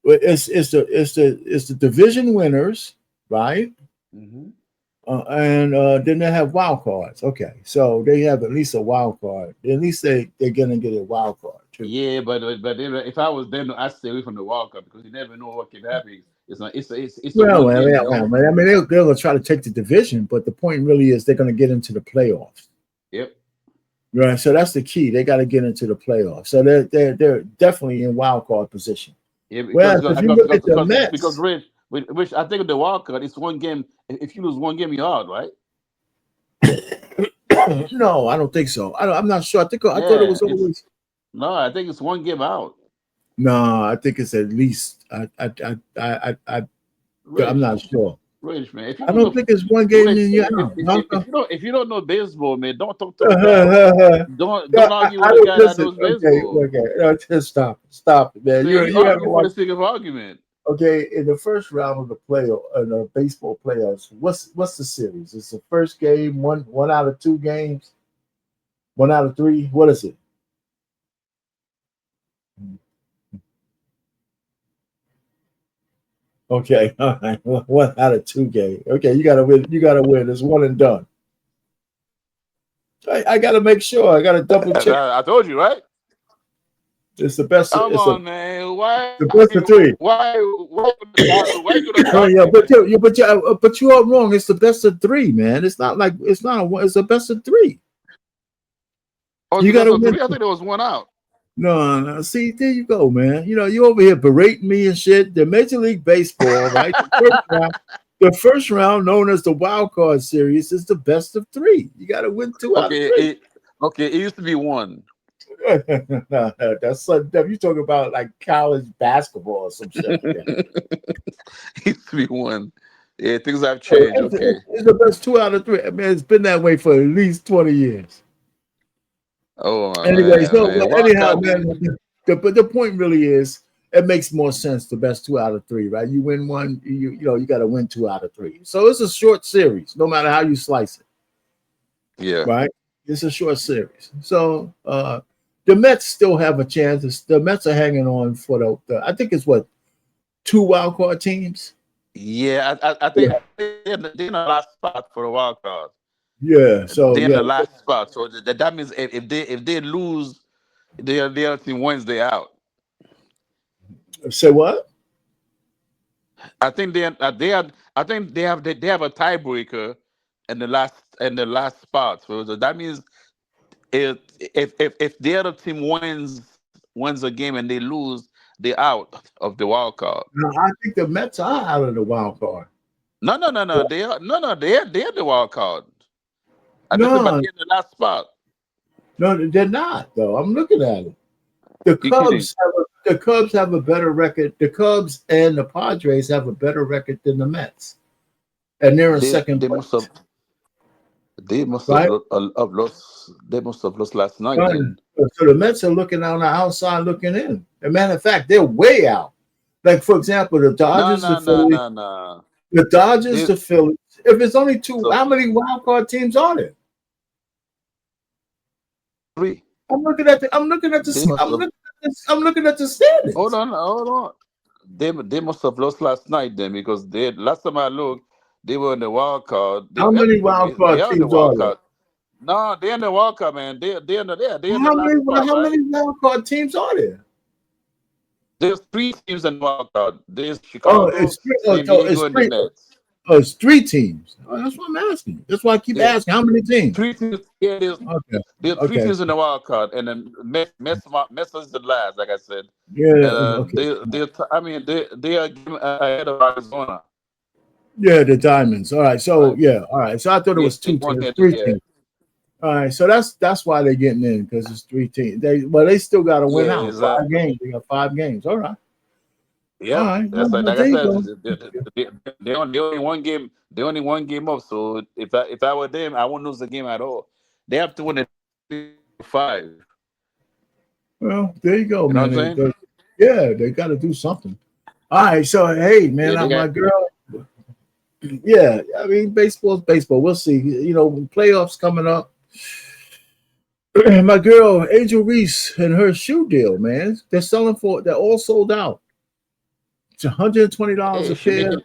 It's the division winners, right? Mm-hmm. And then they have wild cards. Okay, so they have at least a wild card. At least they're gonna get a wild card too. Yeah, but if I was them, I'd stay away from the wild card because you never know what can happen. It's I mean, they'll try to take the division, but the point really is they're gonna get into the playoffs. Yep. Right. So that's the key. They got to get into the playoffs. So they're definitely in wild card position. Yeah, if you look at the Mets, because Rich, I think the wild card is one game. If you lose one game, you're out, right? No, I don't think so. I'm not sure. I thought it was always. No, I think it's one game out. No, I think it's at least. I'm not sure. Rich, man. I don't think it's one game in your if you don't know baseball, man, don't talk to me. Don't argue with the guy that knows baseball. Okay, just stop it, man. So you have for the sake of argument. Okay, in the first round of the the baseball playoffs, what's the series? It's the first game, one out of 2 games, 1 out of 3. What is it? Okay, all right. 1 out of 2 games. Okay, you gotta win. It's one and done. I gotta make sure. I gotta double check. I told you, right? It's the best. Come on, man. Why? The best of 3. Why but you are wrong. It's the best of 3, man. It's not it's the best of 3. Oh, you gotta win. I think there was 1 out. No. See, there you go, man. You know, you over here berating me and shit. The Major League Baseball, right? The first round, known as the wild card series, is the best of 3. You got to win 2 out of 3. It used to be 1. That's something you talking about, like college basketball or some shit. It used to be 1. Yeah, things have changed. Okay, it's the best 2 out of 3. I mean, it's been that way for at least 20 years. Oh, anyway, anyhow, man. The point really is, it makes more sense the best 2 out of 3, right? You win 1, you got to win 2 out of 3. So it's a short series, no matter how you slice it. Yeah, right. It's a short series. So the Mets still have a chance. The Mets are hanging on for the I think it's 2 wild card teams. Yeah, I think they're in the last spot for the wild card. Yeah, so they're in the last spot. So that means if they lose, the other team Wednesday out. Say what? I think they have a tiebreaker in the last spot. So that means if the other team wins a game and they lose, they're out of the wild card. No, I think the Mets are out of the wild card. No. They're the wild card. I think they're in the last spot. No, they're not, though. I'm looking at it. The Cubs have a better record. The Cubs and the Padres have a better record than the Mets. and they're in They second they place, must have they must have, right? have lost. They must have lost last night. Right. Then So the Mets are looking on the outside, looking in. As a matter of fact, they're way out. Like for example, the no Dodgers, the no no Phillies, no no. the Dodgers, They the Phillies. If it's only two, so how many wild card teams are there? 3. I'm looking at the. I'm looking at They the. must have. I'm looking at the Hold standings. on, hold on. They must have lost last night then because they last time I looked, they were in the wild card. How many wild They card are in the teams are wild there? card. No, they're in the wild card, man. They're in the there. They're in the How many? last spot, How right? many wild card teams are there? There's 3 teams in the wild card. There's Oh, Chicago, it's three. San Diego, and the Mets. It's 3 teams. Oh, that's what I'm asking. That's why I keep There's asking. How many teams? 3 teams. Yeah, Okay. there's 3 Okay. teams in the wild card, and then Mets is the last, like I said. Yeah. Okay. They are a game ahead of Arizona. Yeah, the Diamonds. All right. So Right? yeah. All right. So I thought it Yeah, was 2 teams, yeah, 3 teams. All right. So that's why they're getting in because it's 3 teams. They still got to win yeah, out 5 exactly. games. They got 5 games. All right. All Yep, right. that's Well, like I there you said. go. They only one game. They only one game up. So if I were them, I wouldn't lose the game at all. They have to win it 5. Well, there you go, You know man. what I'm saying? Yeah, they got to do something. All right. So hey, man, Yeah, they my got. girl. Yeah, I mean, baseball's baseball. We'll see. Playoffs coming up. My girl Angel Reese and her shoe deal, man. They're all sold out. It's $120 Hey, a pair.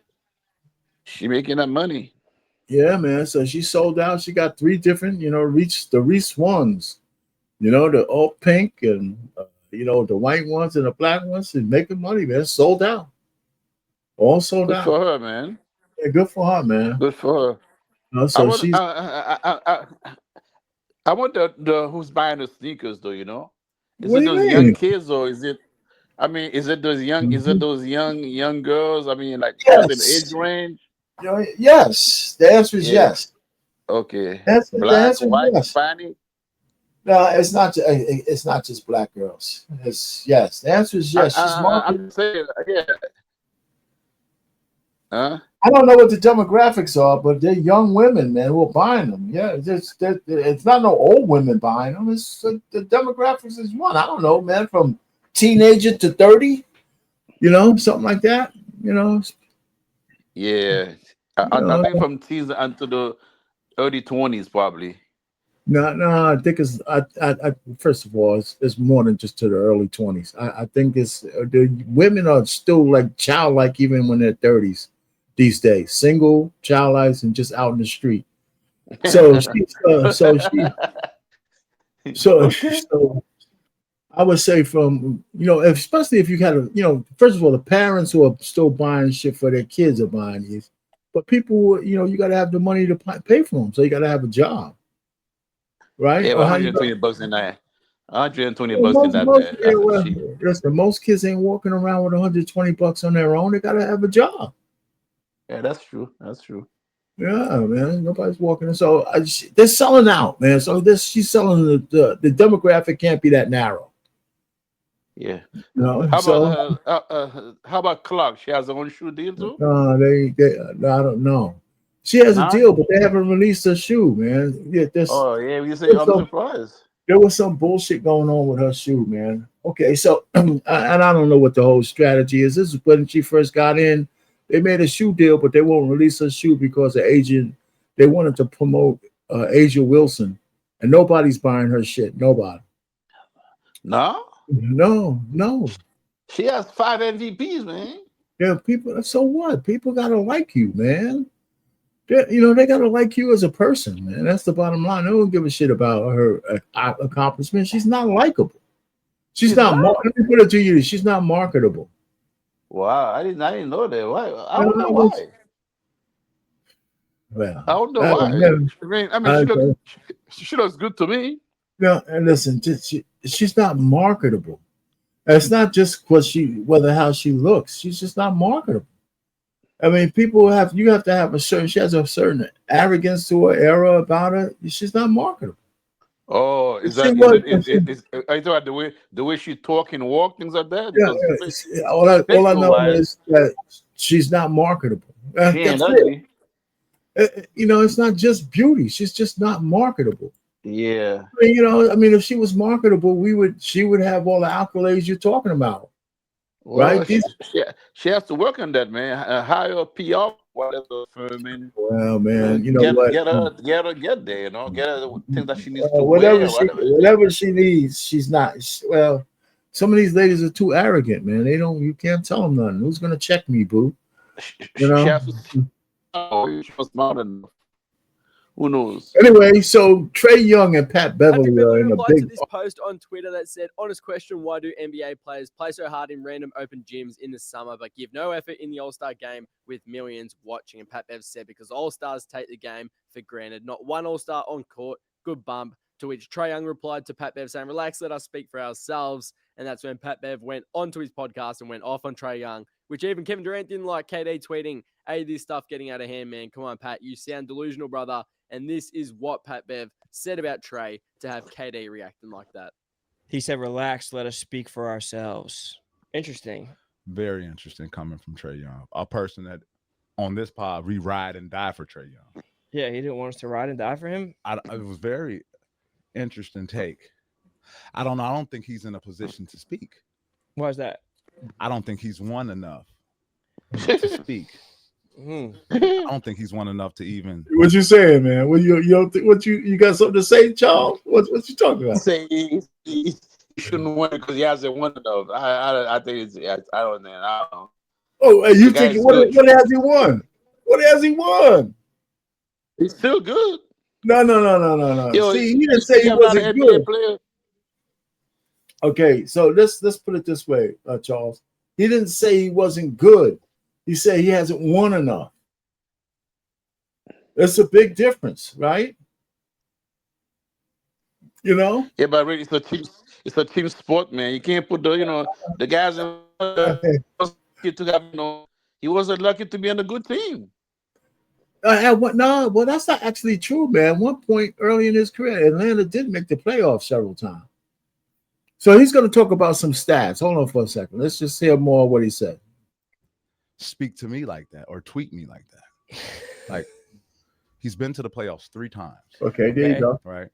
she making that money. Yeah, man. So she sold out. She got 3 different, the Reese ones. The all pink and the white ones and the black ones. She's making money, man. Sold out. All sold Good out. for her, man. Yeah, good for her, man. Good for her. I So want. she's I want the who's buying the sneakers though. Is what it do you those young mean? kids or is it? I mean, is it those young? Is it Mhm. those young girls? I mean, like within the age Yes. range. Yes. The answer is Yeah. yes. Okay. The Black, answer is white, yes. Hispanic. No, it's not. It's not just black girls. It's yes. The answer is yes. She's marketing. I'm saying, yeah. Huh? I don't know what the demographics are, but they're young women, man, who are buying them. Yeah, it's not no old women buying them. It's the demographics is one. I don't know, man, from teenager to 30. Something like that. Yeah. I think from teens until the early 20s, probably. No. I think it's. I first of all, it's more than just to the early 20s. I think it's the women are still like childlike even when they're 30s these days. Single, childlike, and just out in the street. So Okay. so I would say from especially if you had first of all the parents who are still buying shit for their kids are buying these, but people you got to have the money to pay for them, so you got to have a job, right? Yeah, Or but how you $120 in that. $120 Well, in that most bad. yeah, That's well, cheap. listen, most kids ain't walking around with $120 on their own. They gotta have a job. Yeah, that's true. That's true. Yeah, man. Nobody's walking. So they're selling out, man. So she's selling the demographic can't be that narrow. Yeah. No, How so about Clark? She has her own shoe deal too? I don't know. She has a Nah. deal, but they haven't released her shoe, man. Yeah, Oh yeah, you say I'm surprised. there was some bullshit going on with her shoe, man. Okay, so and I don't know what the whole strategy is. This is when she first got in. They made a shoe deal, but they won't release her shoe because the agent they wanted to promote Asia Wilson, and nobody's buying her shit. Nobody. No? No. She has 5 MVPs, man. Yeah, people. So what? People gotta like you, man. They gotta like you as a person, man. That's the bottom line. They don't give a shit about her accomplishments. She's not likable. She's not. Let me put it to you. She's not marketable. Wow, I didn't know that. Why? I No, don't know why. Well, I don't know why. I mean, she looks good to me. No, and listen, she's not marketable. And it's not just how she looks. She's just not marketable. I mean, you have to have she has a certain arrogance to her, era about her. She's not marketable. Oh, are you talking about the way she talk and walk, things like that? Yeah. All I know Physical-wise, is that she's not marketable. she ain't That's it. ugly. It's not just beauty. She's just not marketable. Yeah. If she was marketable, she would have all the accolades you're talking about. Well, Right? she has to work on that, man. Hire a PR, whatever firm, and Well, man, you know get what? get her get there. Get her the things that she needs to Whatever wear, whatever. whatever she needs, she's not. Well, some of these ladies are too arrogant, man. You can't tell them nothing. Who's gonna check me, boo? She has to. Oh, she was smart enough. Who knows? Anyway, so Trey Young and Pat Beverly Patrick are Beverly in a replied to big. this post on Twitter that said, honest question, why do NBA players play so hard in random open gyms in the summer but give no effort in the All-Star game with millions watching? And Pat Bev said, because All-Stars take the game for granted. Not one All-Star on court. Good bump. To which Trey Young replied to Pat Bev saying, relax, let us speak for ourselves. And that's when Pat Bev went onto his podcast and went off on Trey Young, which even Kevin Durant didn't like. KD tweeting, hey, this stuff getting out of hand, man. Come on, Pat, you sound delusional, brother. And this is what Pat Bev said about Trey to have KD reacting like that. He said, relax, let us speak for ourselves. Interesting. Very interesting coming from Trey Young, a person that on this pod, we ride and die for Trey Young. Yeah, he didn't want us to ride and die for him. It was very interesting take. I don't know. I don't think he's in a position to speak. Why is that? I don't think he's won enough to speak. I don't think he's won enough to even. What you saying, man? What you don't think? What you got something to say, Charles? What you talking about? Say he shouldn't win because he hasn't won enough. I think it's. I don't know. Oh, you think what has he won? What has he won? He's still good. No. Yo, See, he didn't say he wasn't good. Player. Okay, so let's put it this way, Charles. He didn't say he wasn't good. He said he hasn't won enough. That's a big difference, right? You know? Yeah, but really, it's a team sport, man. You can't put the guys in to have he wasn't lucky to be on a good team. Well, that's not actually true, man. At one point early in his career, Atlanta did make the playoffs several times. So he's going to talk about some stats. Hold on for a second. Let's just hear more of what he said. Speak to me like that or tweet me like that. Like, he's been to the playoffs 3 times. Okay, there you go. Right.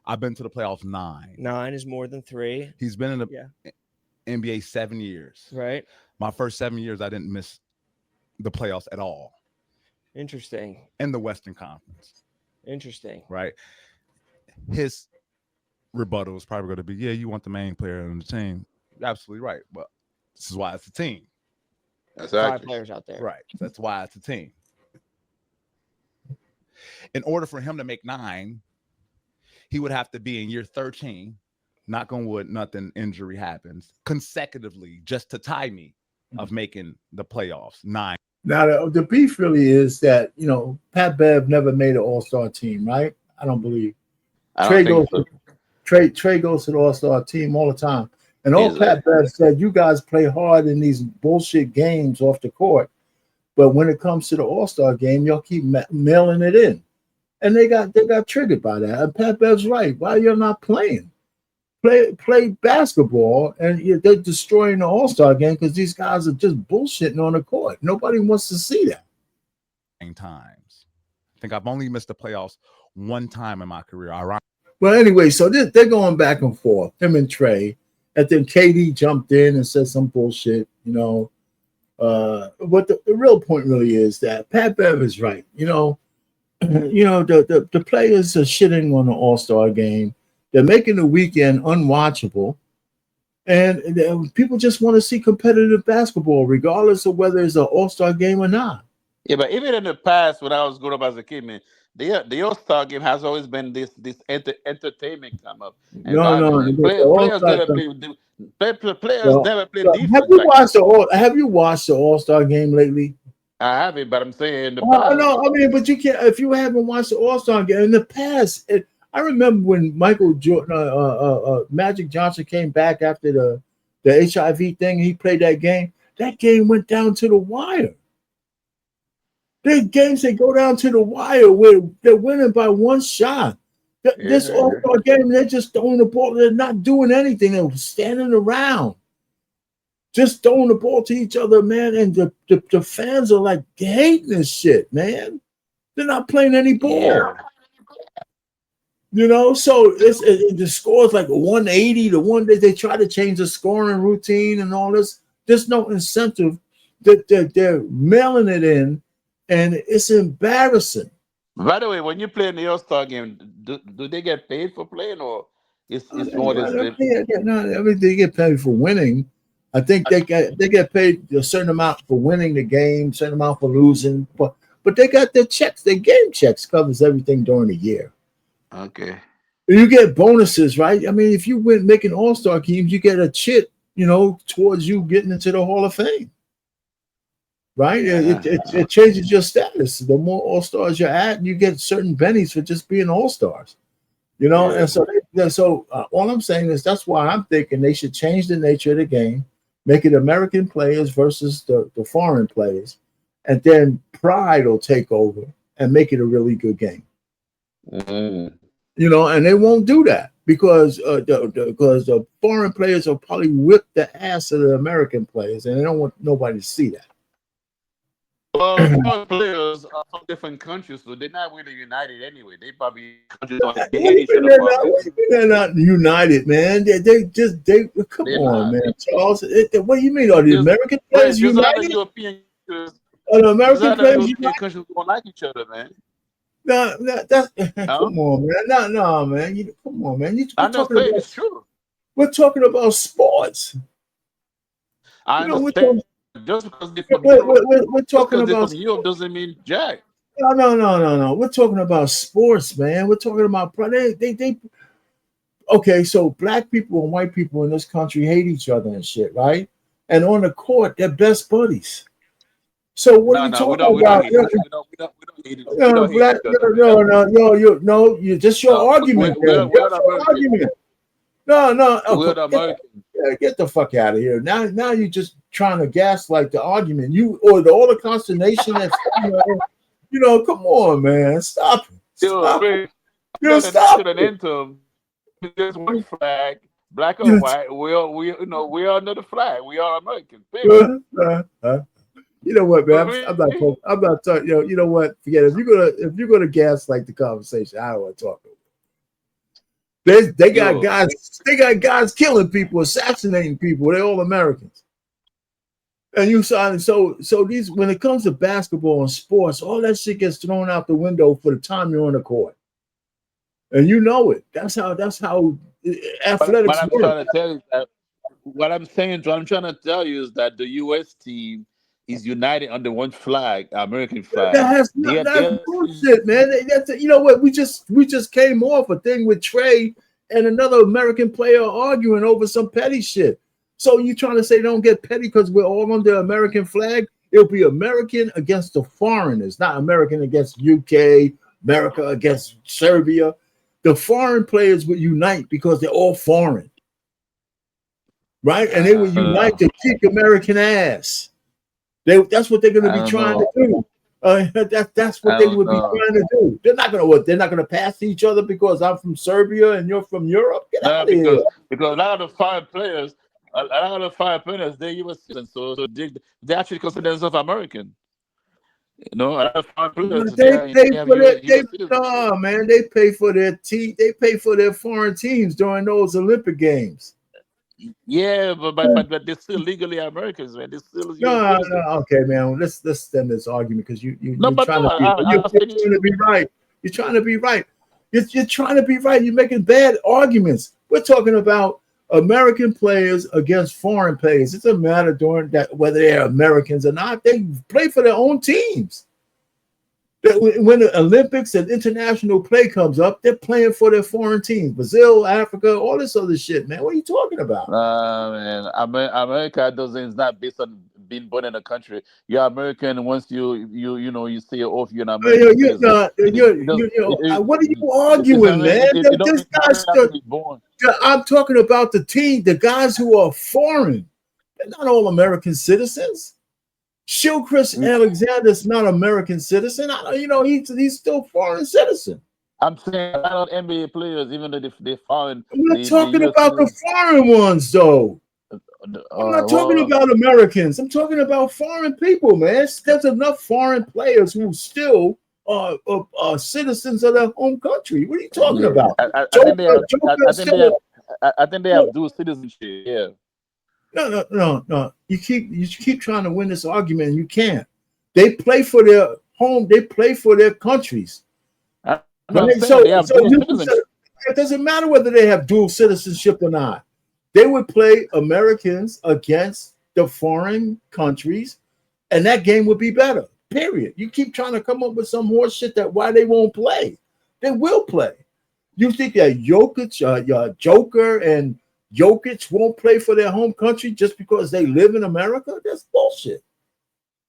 I've been to the playoffs 9. 9 is more than 3. He's been in the NBA 7 years. Right. My first 7 years, I didn't miss the playoffs at all. Interesting. In the Western Conference. Interesting. Right. His rebuttal is probably going to be, yeah, you want the main player on the team. You're absolutely right. But this is why it's a team. That's 5 players out there. Right. That's why it's a team. In order for him to make 9, he would have to be in year 13. Knock on wood, nothing injury happens consecutively just to tie me of making the playoffs 9. Now, the beef really is that, Pat Bev never made an all-star team, right? I don't believe. Trey goes to the all-star team all the time. And all Pat Bev said, you guys play hard in these bullshit games off the court. But when it comes to the all-star game, y'all keep mailing it in. And they got triggered by that. And Pat Bev's right. Why you're not playing? Play basketball, and they're destroying the all-star game because these guys are just bullshitting on the court. Nobody wants to see that. Times. I think I've only missed the playoffs 1 time in my career. Well, anyway, so they're going back and forth, him and Trey. And then KD jumped in and said some bullshit, What the real point really is that Pat Bev is right. The players are shitting on the all-star game. They're making the weekend unwatchable. And people just want to see competitive basketball, regardless of whether it's an all-star game or not. Yeah, but even in the past, when I was growing up as a kid, man, the all-star game has always been this entertainment come up. And players never play defense. Have you watched the all-star game lately? I haven't, but I'm saying in the past. No, but you can't. If you haven't watched the all-star game in the past, I remember when Michael Jordan, Magic Johnson came back after the HIV thing. He played that game. That game went down to the wire. There's games that go down to the wire where they're winning by 1 shot. This all-star game, they're just throwing the ball. They're not doing anything. They're standing around, just throwing the ball to each other, man. And the fans are like hating this shit, man. They're not playing any ball. Yeah. You know, so the score is like a 180 to one day. They try to change the scoring routine and all this. There's no incentive. They're mailing it in, and it's embarrassing. By the way, when you play in the All-Star game, do they get paid for playing, or it's more this? I mean, they get paid for winning. I think they get paid a certain amount for winning the game, certain amount for losing. But they got their checks. Their game checks covers everything during the year. Okay. You get bonuses, right? I mean, if you win making all-star teams, you get a chit, towards you getting into the Hall of Fame. Right? It changes your status. The more all-stars you're at, you get certain bennies for just being all-stars. And so all I'm saying is that's why I'm thinking they should change the nature of the game, make it American players versus the foreign players, and then pride will take over and make it a really good game. Mm. And they won't do that because the foreign players will probably whip the ass of the American players, and they don't want nobody to see that. Well, foreign players are from different countries, so they're not really united anyway. They probably They're not united, man. They come on, man. Charles, what do you mean? Are the American players united? European countries, are the American players united? Countries don't like each other, man. No, come on, man. No, man. Come on, man. It's true. We're talking about sports. I understand. Just because we're talking about from Europe doesn't mean jack. No. We're talking about sports, man. We're talking about they. Okay, so black people and white people in this country hate each other and shit, right? And on the court, they're best buddies. So what are you talking about? No. You just your argument. No. Get the fuck out of here. Now you're just trying to gaslight the argument. All the consternation that's come on, man. Stop it. Stop it. Stop it. There's one flag, black or white. We are under the flag. We are American. You know what, man? I'm not talking. You know what? Forget it. If you're gonna gaslight the conversation, I don't want to talk about it. They got guys. They got guys killing people, assassinating people. They're all Americans. And you saw, so these, when it comes to basketball and sports, all that shit gets thrown out the window for the time you're on the court. And you know it. That's how athletics work. What I'm trying to tell you is that the U.S. team is united under one flag, American flag. That's bullshit, man. You know what? We just came off a thing with Trey and another American player arguing over some petty shit. So you trying to say don't get petty because we're all under American flag? It'll be American against the foreigners, not American against UK, America against Serbia. The foreign players would unite because they're all foreign, right? And they would unite to kick American ass. That's what they're going to be trying to do. That's what they would be trying to do. They're not going to pass each other because I'm from Serbia and you're from Europe. Get out of here. Because a lot of the foreign players, they're U.S. citizens, so they actually consider themselves American. A lot of foreign players. They pay for their team. They pay for their foreign teams during those Olympic Games. Yeah, but they're still legally Americans, man. They're still no. Okay, man. Let's end this argument because you're trying to be right. You're trying to be right. You're trying to be right. You're making bad arguments. We're talking about American players against foreign players. It doesn't matter during that whether they're Americans or not. They play for their own teams. When the Olympics and international play comes up, they're playing for their foreign teams. Brazil, Africa, all this other shit, man. What are you talking about? Man, America is not based on being born in a country. You're American once you say you're off. You're an American. What are you arguing, man? This guy's I'm talking about the team, the guys who are foreign. They're not all American citizens. Chris Alexander's not American citizen. He's still foreign citizen. I'm saying a lot of NBA players, even though they're foreign. I'm not talking about the foreign ones, though. I'm not talking about Americans. I'm talking about foreign people, man. There's enough foreign players who still citizens of their home country. What are you talking Yeah. about? I Joker, think they have. Joker I is think they still have. I think they have dual citizenship. Yeah. no. You keep trying to win this argument, and you can't. They play for their home. They play for their countries. I'm Right? saying they have dual citizenship. It doesn't matter whether they have dual citizenship or not. They would play Americans against the foreign countries, and that game would be better. Period. You keep trying to come up with some more shit that why they won't play. They will play. You think that Joker and Jokic won't play for their home country just because they live in America? That's bullshit.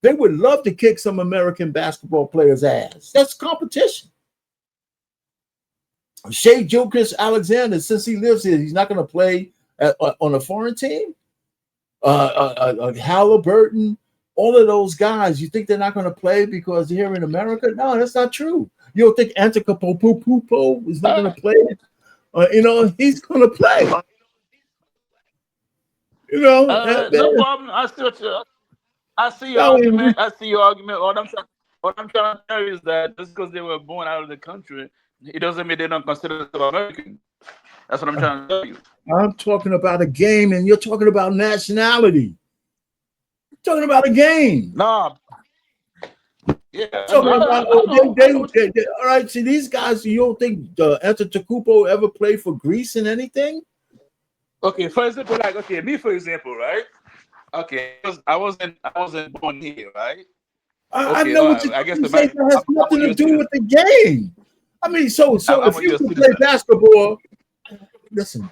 They would love to kick some American basketball players' ass. That's competition. Shea Gilgeous-Alexander, since he lives here, he's not going to play on a foreign team. Halliburton, all of those guys, you think they're not going to play because they're here in America? No, that's not true. You don't think Antetokounmpo is not going to play? He's going to play. No problem. I see your argument. I see your argument. What I'm trying to tell you is that just because they were born out of the country, it doesn't mean they don't consider themselves American. That's what I'm trying to tell you. I'm talking about a game, and you're talking about nationality. You're talking about a game. No. Yeah. All right. See, these guys, you don't think Antetokounmpo ever played for Greece in anything? Okay, for example, me, for example, right? Okay, I wasn't born here, right? I know what you're saying. That has nothing to do with the game. I mean, so if you can play basketball, listen.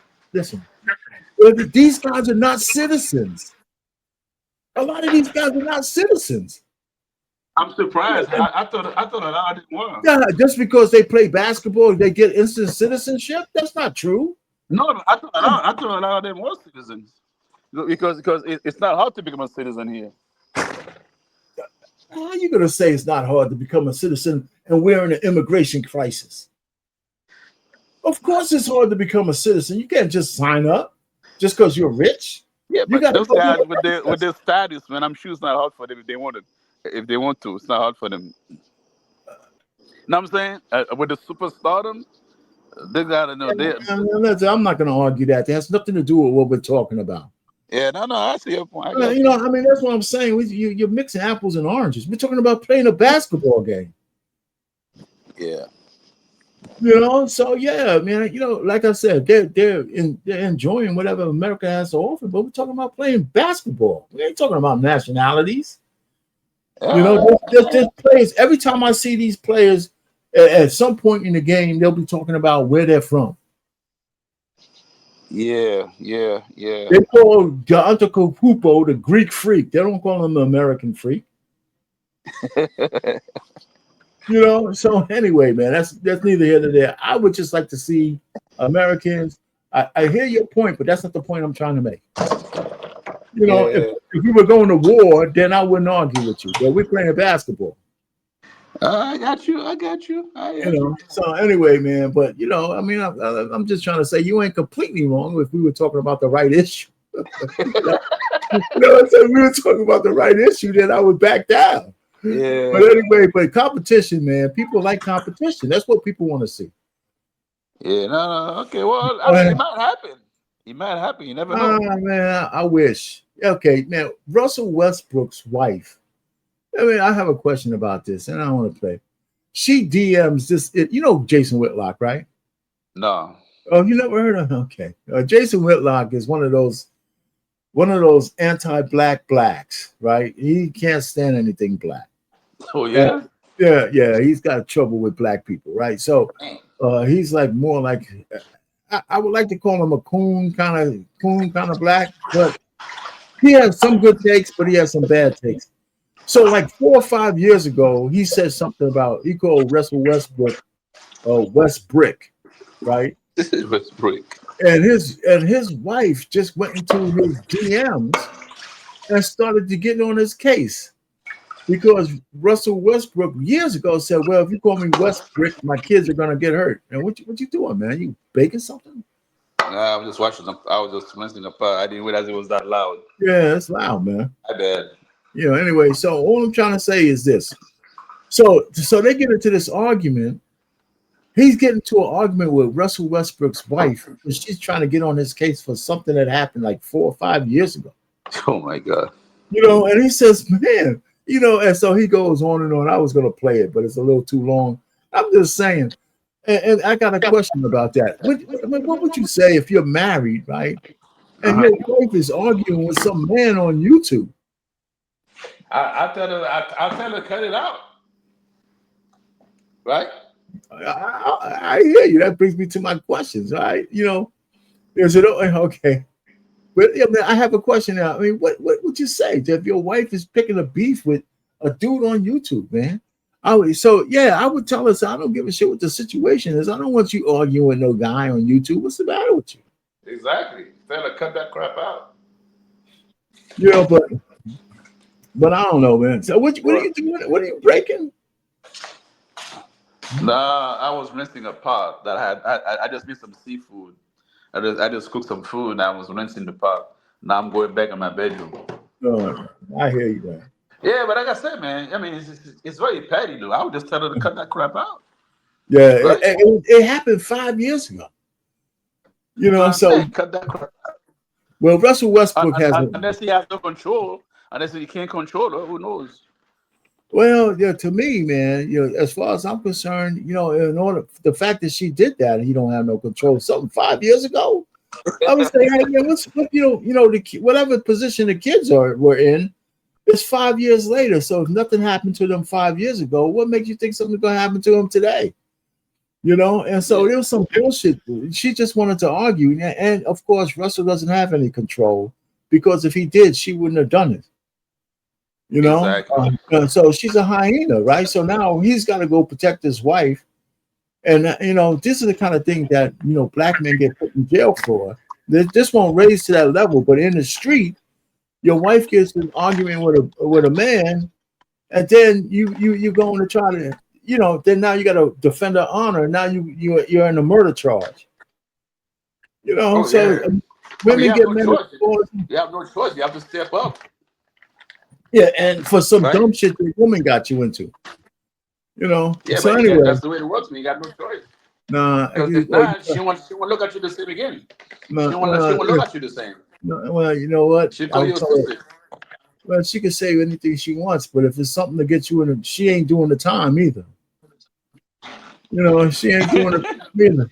These guys are not citizens. A lot of these guys are not citizens. I'm surprised. I thought a lot of them were. Yeah, just because they play basketball, they get instant citizenship. That's not true. No, I thought a lot of them were citizens because it's not hard to become a citizen here. How are you going to say it's not hard to become a citizen and we're in an immigration crisis? Of course it's hard to become a citizen. You can't just sign up just because you're rich. Yeah, but those guys with their status, man, I'm sure it's not hard for them if they want to. It's not hard for them. You know what I'm saying? With the superstardom, they gotta know this. I'm not going to argue that. It has nothing to do with what we're talking about. Yeah, no, I see your point. I mean, that's what I'm saying. You're mixing apples and oranges. We're talking about playing a basketball game. Yeah. So yeah, man. Like I said, they're enjoying whatever America has to offer, but we're talking about playing basketball. We ain't talking about nationalities. There's players. Every time I see these players, at some point in the game, they'll be talking about where they're from. Yeah. They call Antetokounmpo the Greek freak. They don't call him the American freak. So anyway, man, that's neither here nor there. I would just like to see Americans. I hear your point, but that's not the point I'm trying to make. If we were going to war, then I wouldn't argue with you. But we're playing basketball. I got you. So anyway, man, but I mean, I'm just trying to say you ain't completely wrong if we were talking about the right issue. If we were talking about the right issue, then I would back down. Yeah. But anyway, competition, man. People like competition. That's what people want to see. Yeah, no. Okay, well, I mean, it might happen. It might happen. You never know. Man, I wish. Okay, now Russell Westbrook's wife. I mean, I have a question about this, and I want to play. She DMs this. Jason Whitlock, right? No. Oh, you never heard of him? Okay. Jason Whitlock is one of those anti-black blacks, right? He can't stand anything black. Oh yeah. Yeah. He's got trouble with black people, right? So, he's like more like I would like to call him a coon kind of black, but he has some good takes, but he has some bad takes. So, like 4 or 5 years ago, he said something about he called Russell Westbrook West Brick, right? West Brick. And his wife just went into his DMs and started to get on his case because Russell Westbrook years ago said, "Well, if you call me West Brick, my kids are gonna get hurt." And what you doing, man? You baking something? Nah, I'm just watching. I was just listening to. I didn't realize it was that loud. Yeah, it's loud, man. My bad. Anyway, so all I'm trying to say is this. So they get into this argument. He's getting into an argument with Russell Westbrook's wife, and she's trying to get on his case for something that happened like 4 or 5 years ago. Oh my God. And he says, man, and so he goes on and on. I was going to play it, but it's a little too long. I'm just saying, and I got a question about that. What would you say if you're married, right? And your wife is arguing with some man on YouTube? I tell her to cut it out. Right? I hear you. That brings me to my questions, right? Is it okay? But I have a question now. I mean, what would you say if your wife is picking a beef with a dude on YouTube, man? I would tell her, I don't give a shit what the situation is. I don't want you arguing with no guy on YouTube. What's the matter with you? Exactly. Tell her cut that crap out. But I don't know, man. So what are you doing? What are you breaking? Nah, I was rinsing a pot that I just made some seafood. I just cooked some food and I was rinsing the pot. Now I'm going back in my bedroom. Oh, I hear you, man. Yeah, but like I said, man, I mean, it's very petty, though. I would just tell her to cut that crap out. Yeah, right? it happened 5 years ago. So cut that crap out. Well, Russell Westbrook has unless he has no control, unless he can't control her, who knows? Well, to me, man, as far as I'm concerned, in order the fact that she did that, and he don't have no control. Something 5 years ago, I would say, hey, man, whatever position the kids were in, it's 5 years later. So if nothing happened to them 5 years ago, what makes you think something's going to happen to them today? And so there was some bullshit. She just wanted to argue, and of course, Russell doesn't have any control because if he did, she wouldn't have done it. Exactly. So she's a hyena, right? So now he's got to go protect his wife, and this is the kind of thing that black men get put in jail for. This won't raise to that level, but in the street, your wife gets an argument with a man, and then you going to try to then now you got to defend her honor. Now you're in a murder charge. Women get men. You have no choice. You have to step up. Yeah, and for some dumb shit the woman got you into. Yeah, so but anyway, that's the way it works. Man. You got no choice. Nah, because if not, she won't look at you the same again. She won't look at you the same. Well, you know what? She call you a sister. Well, she can say anything she wants, but if it's something to get you in, she ain't doing the time either. She ain't doing it either.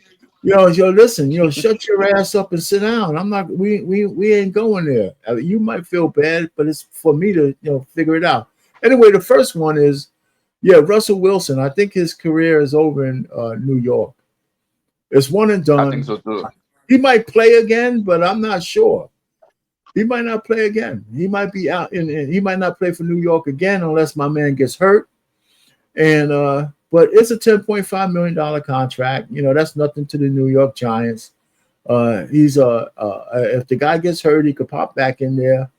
Listen, shut your ass up and sit down. I'm not. We ain't going there. I mean, you might feel bad, but it's for me to figure it out. Anyway, the first one is, Russell Wilson. I think his career is over in New York. It's one and done. I think so too. He might play again, but I'm not sure. He might not play again. He might be out, and he might not play for New York again unless my man gets hurt. And but it's a $10.5 million contract. That's nothing to the New York Giants. He's if the guy gets hurt, he could pop back in there.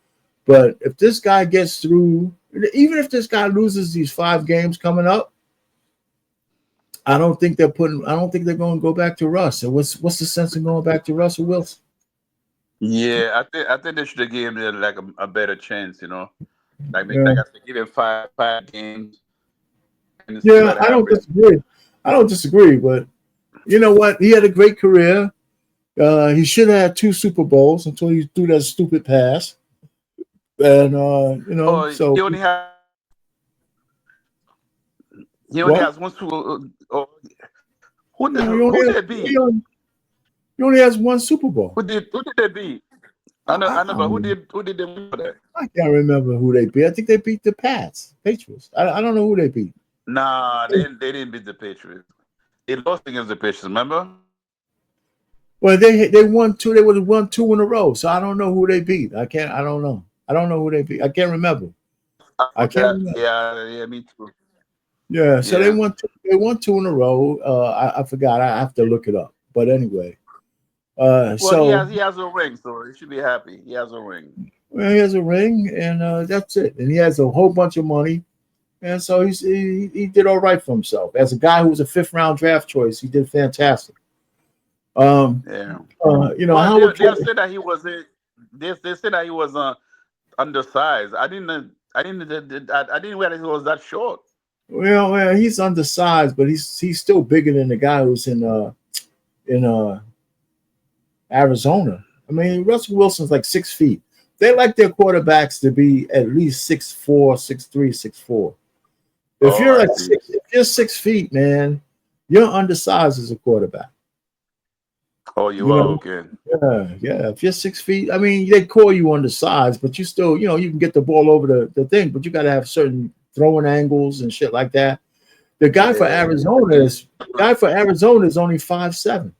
But if this guy gets through, even if this guy loses these 5 games coming up, I don't think they're going to go back to Russ. So what's the sense of going back to Russell Wilson? Yeah, I think they should have given him like a better chance. Like give him five games. Yeah, I don't disagree, but you know what? He had a great career. He should have had 2 Super Bowls until he threw that stupid pass. And so he only has one Super. Who did they beat? He only has 1 Super Bowl. Who did they beat? I know, but who did they win for that? I can't remember who they beat. I think they beat the Patriots. I don't know who they beat. Nah, they didn't beat the Patriots. They lost against the Patriots, remember? Well, they won 2. They would have won 2 in a row. So I don't know who they beat. I don't know. I don't know who they beat. I can't remember. I can't remember. Yeah, me too. Yeah, so they won 2. They won 2 in a row. I forgot. I have to look it up. But anyway, so he has a ring, so he should be happy. He has a ring. Well, he has a ring, and that's it. And he has a whole bunch of money, and so he did all right for himself. As a guy who was a 5th round draft choice, he did fantastic. How they said that he was. They said that he was undersized. I didn't realize he was that short. Well, he's undersized, but he's still bigger than the guy who's in Arizona. I mean, Russell Wilson's like 6 feet. They like their quarterbacks to be at least 6'4", 6'3", 6'4". If you're like if you're 6 feet, man, you're undersized as a quarterback. Oh, you are okay. Yeah. If you're 6 feet, I mean, they call you undersized, but you still, you can get the ball over the thing, but you got to have certain throwing angles and shit like that. The guy for Arizona is only 5'7".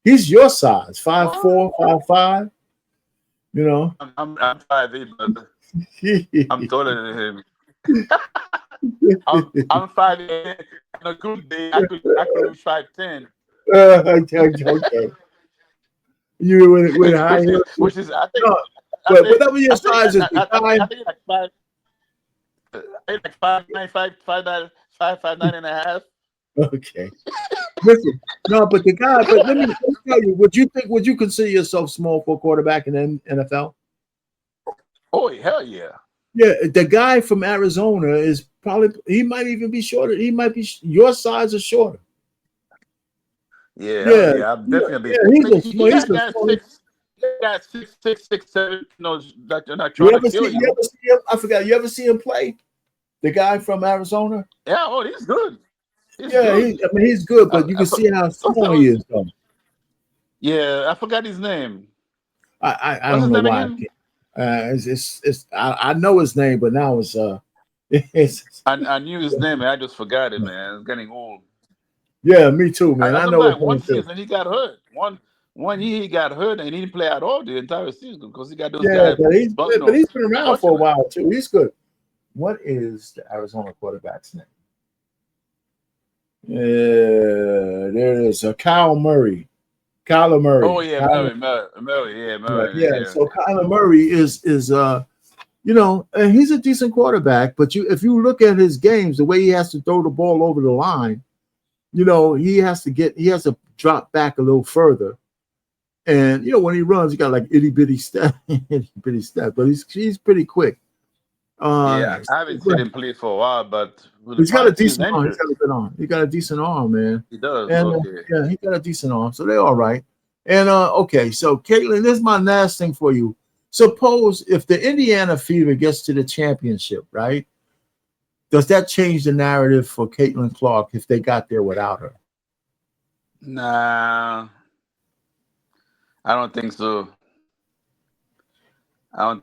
He's your size, 5'4", 5'5". You know, I'm 5'8", but I'm taller than him. I'm 5'8". On a good day, I could reach 5'10". Okay. You with high heels, which is I think. no, but whatever your size is, I think like 5'9", 5'9" Okay. Listen, no, but let me tell you, would you consider yourself small for a quarterback in the NFL? Oh, hell yeah. Yeah, the guy from Arizona is he might even be shorter. He might be your size or shorter. Yeah, I'm definitely. He's got 6'7", that they're not trying to kill you. You ever see him? I forgot. You ever see him play? The guy from Arizona? Yeah, he's good. He's good, but you can see how small he is, though. Yeah, I forgot his name. I don't know why. I know his name, but now I knew his name, and I just forgot it, man. It's getting old. Yeah, me too, man. I know like one season he got hurt. One year he got hurt and he didn't play at all the entire season because he got those guys. But he's been around for a while too. He's good. What is the Arizona quarterback's name? There it is. Kyler Murray. Oh yeah, Murray. Yeah. So Kyler Murray is and he's a decent quarterback. But if you look at his games, the way he has to throw the ball over the line, he has to drop back a little further. And when he runs, he got like itty bitty step, but he's pretty quick. I haven't seen him play for a while, but he's got a decent arm. He's got a good arm. He got a decent arm, man. He does. And, yeah, he got a decent arm, so they're all right. And okay, so Caitlin, this is my last thing for you. Suppose if the Indiana Fever gets to the championship, right? Does that change the narrative for Caitlin Clark if they got there without her? Nah, I don't think so. I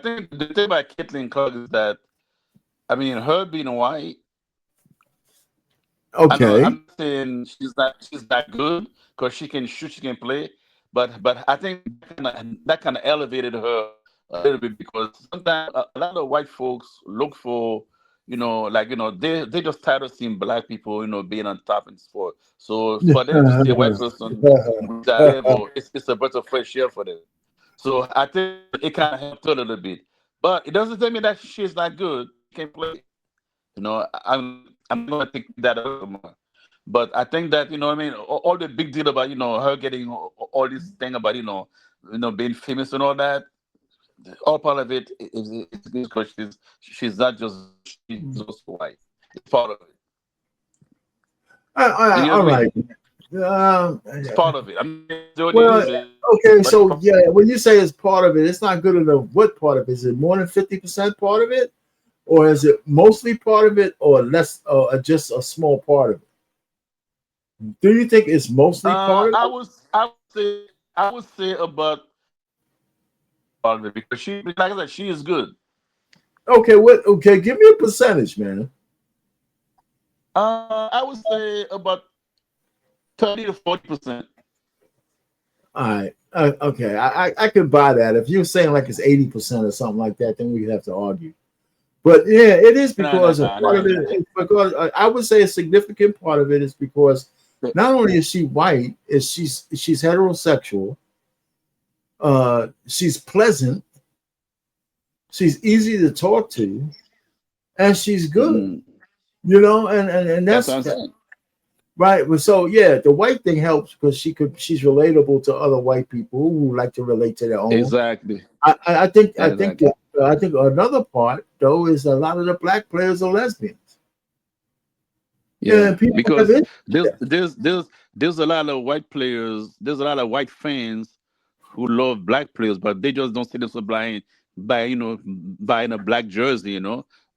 think the thing about Caitlin Clark is that, her being white. Okay. I'm saying she's not good because she can shoot, she can play, but I think that kind of elevated her a little bit because sometimes a lot of white folks look for, they just tired of seeing black people, being on top in sport. So for them to see a white person with that level, it's a breath of fresh air for them. So I think it kind of helped her a little bit, but it doesn't tell me that she's not good. She can play. I'm going to take that over. But I think that, all the big deal about, her getting all this thing about, being famous and all that, all part of it is because she's not just white. It's part of it. All right. It's part of it. Okay, so yeah, when you say it's part of it, it's not good enough. What part of it? Is it more than 50% part of it? Or is it mostly part of it, or less, or just a small part of it? Do you think it's mostly part of it? I would say about part of it because she, like I said, she is good. Okay, okay, give me a percentage, man. I would say about 30 to 40%. All right. Okay, I could buy that. If you're saying like it's 80% or something like that, then we'd have to argue. But yeah, it is because part of it. Because I would say a significant part of it is because not only is she white, she's heterosexual. She's pleasant. She's easy to talk to, and she's good. And that's what I'm saying. Right. Well, so yeah, the white thing helps because she's relatable to other white people who like to relate to their own. Exactly. I think another part though is a lot of the black players are lesbians. Yeah, people because have it. there's a lot of white players, there's a lot of white fans who love black players, but they just don't see them so blind by buying a black jersey,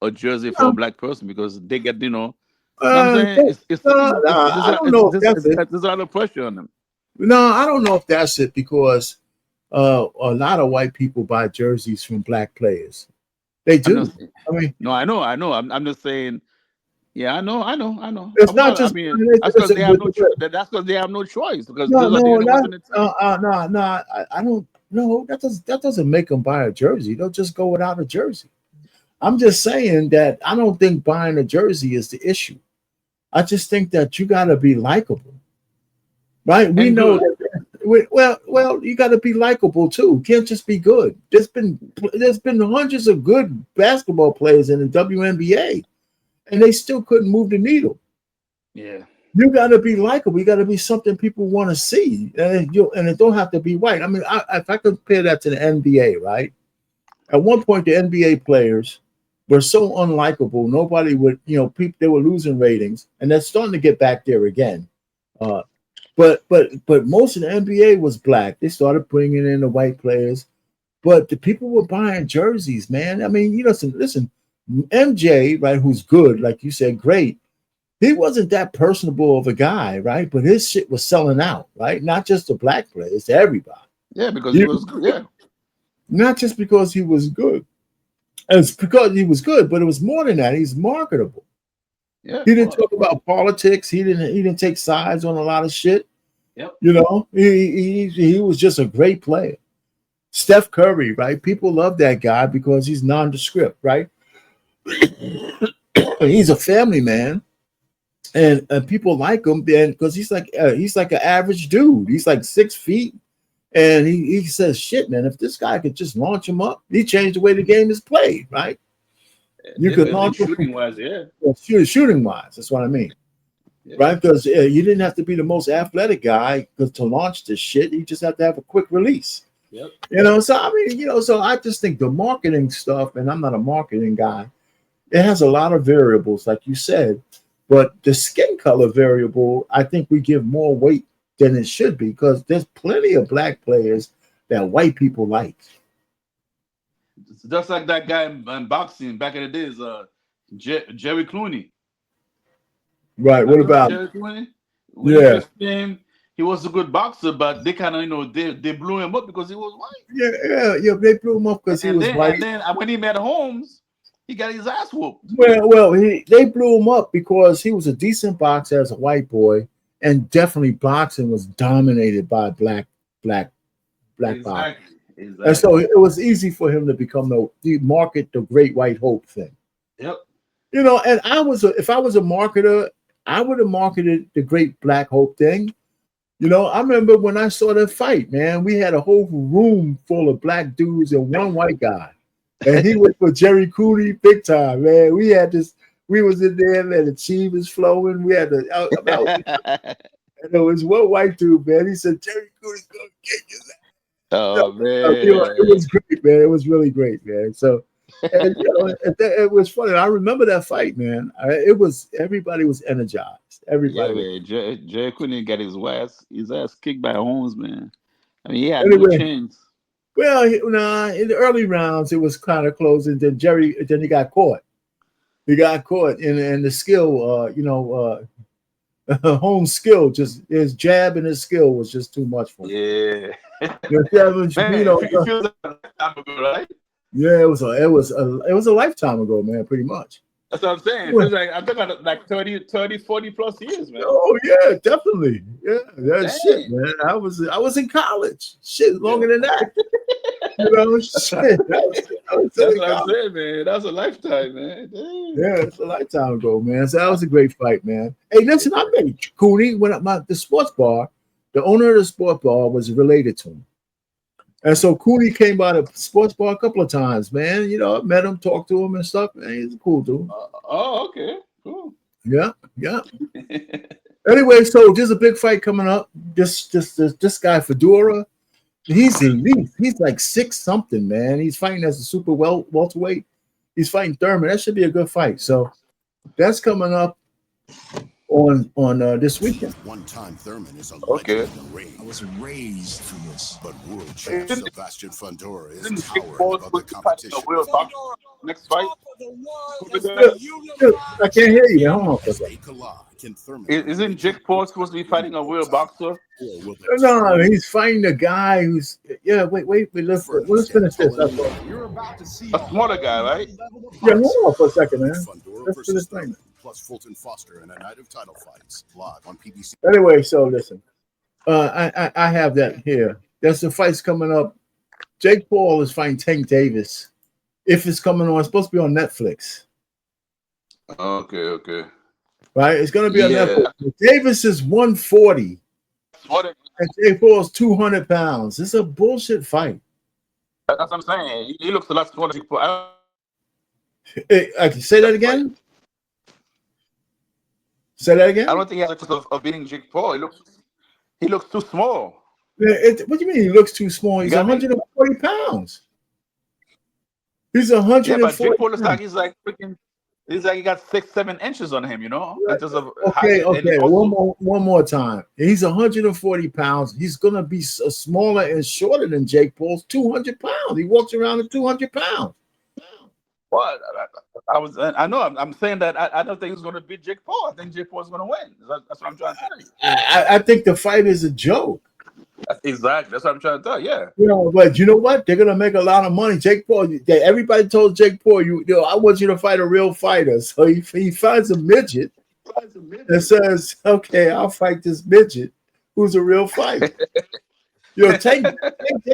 a jersey for a black person because they get what I'm saying I don't know if that's it. there's a lot of pressure on them. No, I don't know if that's it because a lot of white people buy jerseys from black players. They do. I mean, no, I know. I'm just saying. Yeah, I know. it's not just. I mean, that's because they have no. That's because they have no choice because those are the only ones in the team. No. I don't. No, that doesn't make them buy a jersey. They'll just go without a jersey. I'm just saying that I don't think buying a jersey is the issue. I just think that you got to be likable, right? We know that. Well, you got to be likable too. You can't just be good. There's been hundreds of good basketball players in the WNBA, and they still couldn't move the needle. Yeah, you got to be likable. You got to be something people want to see, and it don't have to be white. I mean, if I compare that to the NBA, right? At one point, the NBA players were so unlikable. Nobody would, people, they were losing ratings, and they're starting to get back there again. But most of the NBA was black. They started bringing in the white players, but the people were buying jerseys, man. I mean, listen, MJ, right, who's good, like you said, great. He wasn't that personable of a guy, right? But his shit was selling out, right? Not just the black players, to everybody. Yeah, because he was good. Yeah. Not just because he was good. It's because he was good, but it was more than that. He's marketable. Yeah. He didn't talk about politics. He didn't take sides on a lot of shit. Yep. He was just a great player. Steph Curry, right? People love that guy because he's nondescript, right? He's a family man. And people like him because he's like an average dude. He's like 6 feet. And he says, shit, man, if this guy could just launch him up, he changed the way the game is played, right? You could launch him shooting-wise, yeah. Shooting-wise, that's what I mean. Yeah. Right? Because you didn't have to be the most athletic guy to launch this shit. You just have to have a quick release. Yep. So I mean, so I just think the marketing stuff, and I'm not a marketing guy, it has a lot of variables, like you said. But the skin color variable, I think we give more weight than it should be because there's plenty of black players that white people like. It's just like that guy in boxing back in the days, Jerry Clooney. Right. What about Jerry Clooney? When he first came, he was a good boxer, but they kind of, they blew him up because he was white. Yeah. They blew him up because he was white. And then when he met Holmes, he got his ass whooped. Well, they blew him up because he was a decent boxer as a white boy. And definitely boxing was dominated by black boxers. Exactly. And so it was easy for him to become the market the Great White Hope thing. Yep. And if I was a marketer, I would have marketed the Great Black Hope thing. I remember when I saw that fight, man, we had a whole room full of black dudes and one white guy. And he went for Jerry Cooney big time, man. We had this. We was in there, man. The cheese was flowing. We had and there was one white dude, man. He said, "Jerry Cooney's gonna get you." Oh man, it was great, man. It was really great, man. So, it was funny. I remember that fight, man. Everybody was energized. Everybody. Yeah, man. Jerry Cooney got his ass kicked by Holmes, man. I mean, he had no chance. Well, in the early rounds, it was kind of close, and then he got caught. He got caught, and the skill, Holmes' skill, just his jab and his skill was just too much for him. Yeah. It feels like a lifetime ago, right? Yeah, it was a lifetime ago, man, pretty much. That's what I'm saying. It was I'm talking about like 30, 40 plus years, man. Oh yeah, definitely. Yeah, that's shit, man. I was in college. Shit, longer than that. Shit. That's what I'm saying, man. That was a lifetime, man. Damn. Yeah, it's a lifetime ago, man. So that was a great fight, man. Hey, listen, I met Cooney when the sports bar. The owner of the sports bar was related to him. And so Cooney came by the sports bar a couple of times, man. Met him, talked to him and stuff. Man, he's a cool dude. Okay, cool. Yeah. Anyway, so there's a big fight coming up. This guy Fedora, he's elite. He's like 6 something, man. He's fighting as a super welterweight. He's fighting Thurman. That should be a good fight. So that's coming up. on this weekend. One-time Thurman is a Okay. legend in the ring. I was raised for this. But world champ Isn't- Sebastian Fundora is Isn't Jake towering Paul above the supposed to be fighting competition. a Will Box next fight? I can't hear you. Hold on for a As they second. collide, can Thurman Isn't Jake Paul supposed to be fighting a real boxer? or will the No, he's fighting a guy who's wait. Let's finish this. That's all. You're about to see A smaller guy, right? Yeah, hold on for a second, man. Fundora Let's versus finish Thurman, thing. plus Fulton Foster in a night of title fights live on PBC. Anyway, so listen, I have that here. There's some fights coming up. Jake Paul is fighting Tank Davis. If it's coming on, it's supposed to be on Netflix, Okay. right? It's going to be on Yeah. Netflix. Davis is 140, What? and Jake Paul is 200 pounds. It's a bullshit fight. That's what I'm saying. He looks a lot smaller than Jake Paul. I can say that again. Say that again. I don't think he has a chance of beating Jake Paul. He looks too small. What do you mean he looks too small? He's You got me? 140 pounds. He's Yeah, but 140 Jake Paul looks like pounds. he's like freaking. He's like he got 6-7 inches on him, you know. In terms of Okay, height. And also- one more time. He's 140 pounds. He's gonna be smaller and shorter than Jake Paul's 200 pounds. He walks around at 200 pounds. What? I know. I'm saying that I don't think he's going to beat Jake Paul. I think Jake Paul's going to win. That's what I'm trying to tell you. I think the fight is a joke. Exactly. That's what I'm trying to tell you. Yeah. You know, but you know what? They're gonna make a lot of money. Jake Paul. Everybody told Jake Paul, I want you to fight a real fighter. So he finds a midget and says, "Okay, I'll fight this midget who's a real fighter." Tank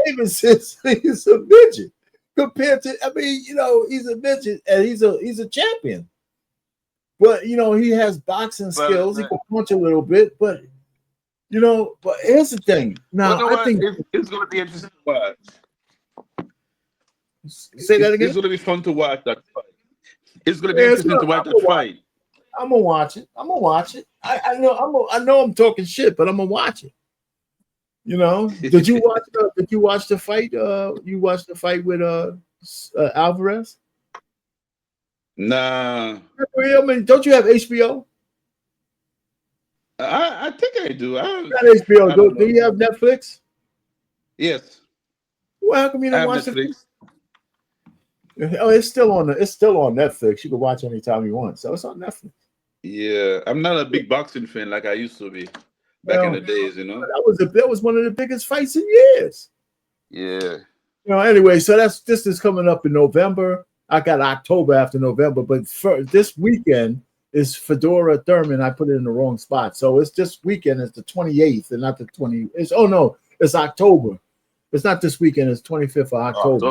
Davis he's a midget compared to. I mean, he's a midget and he's a champion. But he has boxing skills. He can punch a little bit, but. But here's the thing. Now, I think it's going to be interesting to watch. Say that again. It's going to be fun to watch that fight. It's going to be interesting to watch that fight. I'm gonna watch it. I know I'm talking shit, but I'm gonna watch it. Did you watch? Did you watch the fight? You watched the fight with Alvarez? Nah. I mean, don't you have HBO? I think I do. Not HBO. Do you have Netflix? Yes. Well, how come you I don't have watch Netflix. Oh, it's still on Netflix. You can watch anytime you want. So it's on Netflix. Yeah, I'm not a big boxing fan like I used to be back in the days. That was one of the biggest fights in years. Yeah. Anyway, so this is coming up in November. I got October after November, but for this weekend is Fedora Thurman. I put it in the wrong spot. So it's this weekend. It's the 28th and not the 20. It's October. It's not this weekend. It's 25th of October.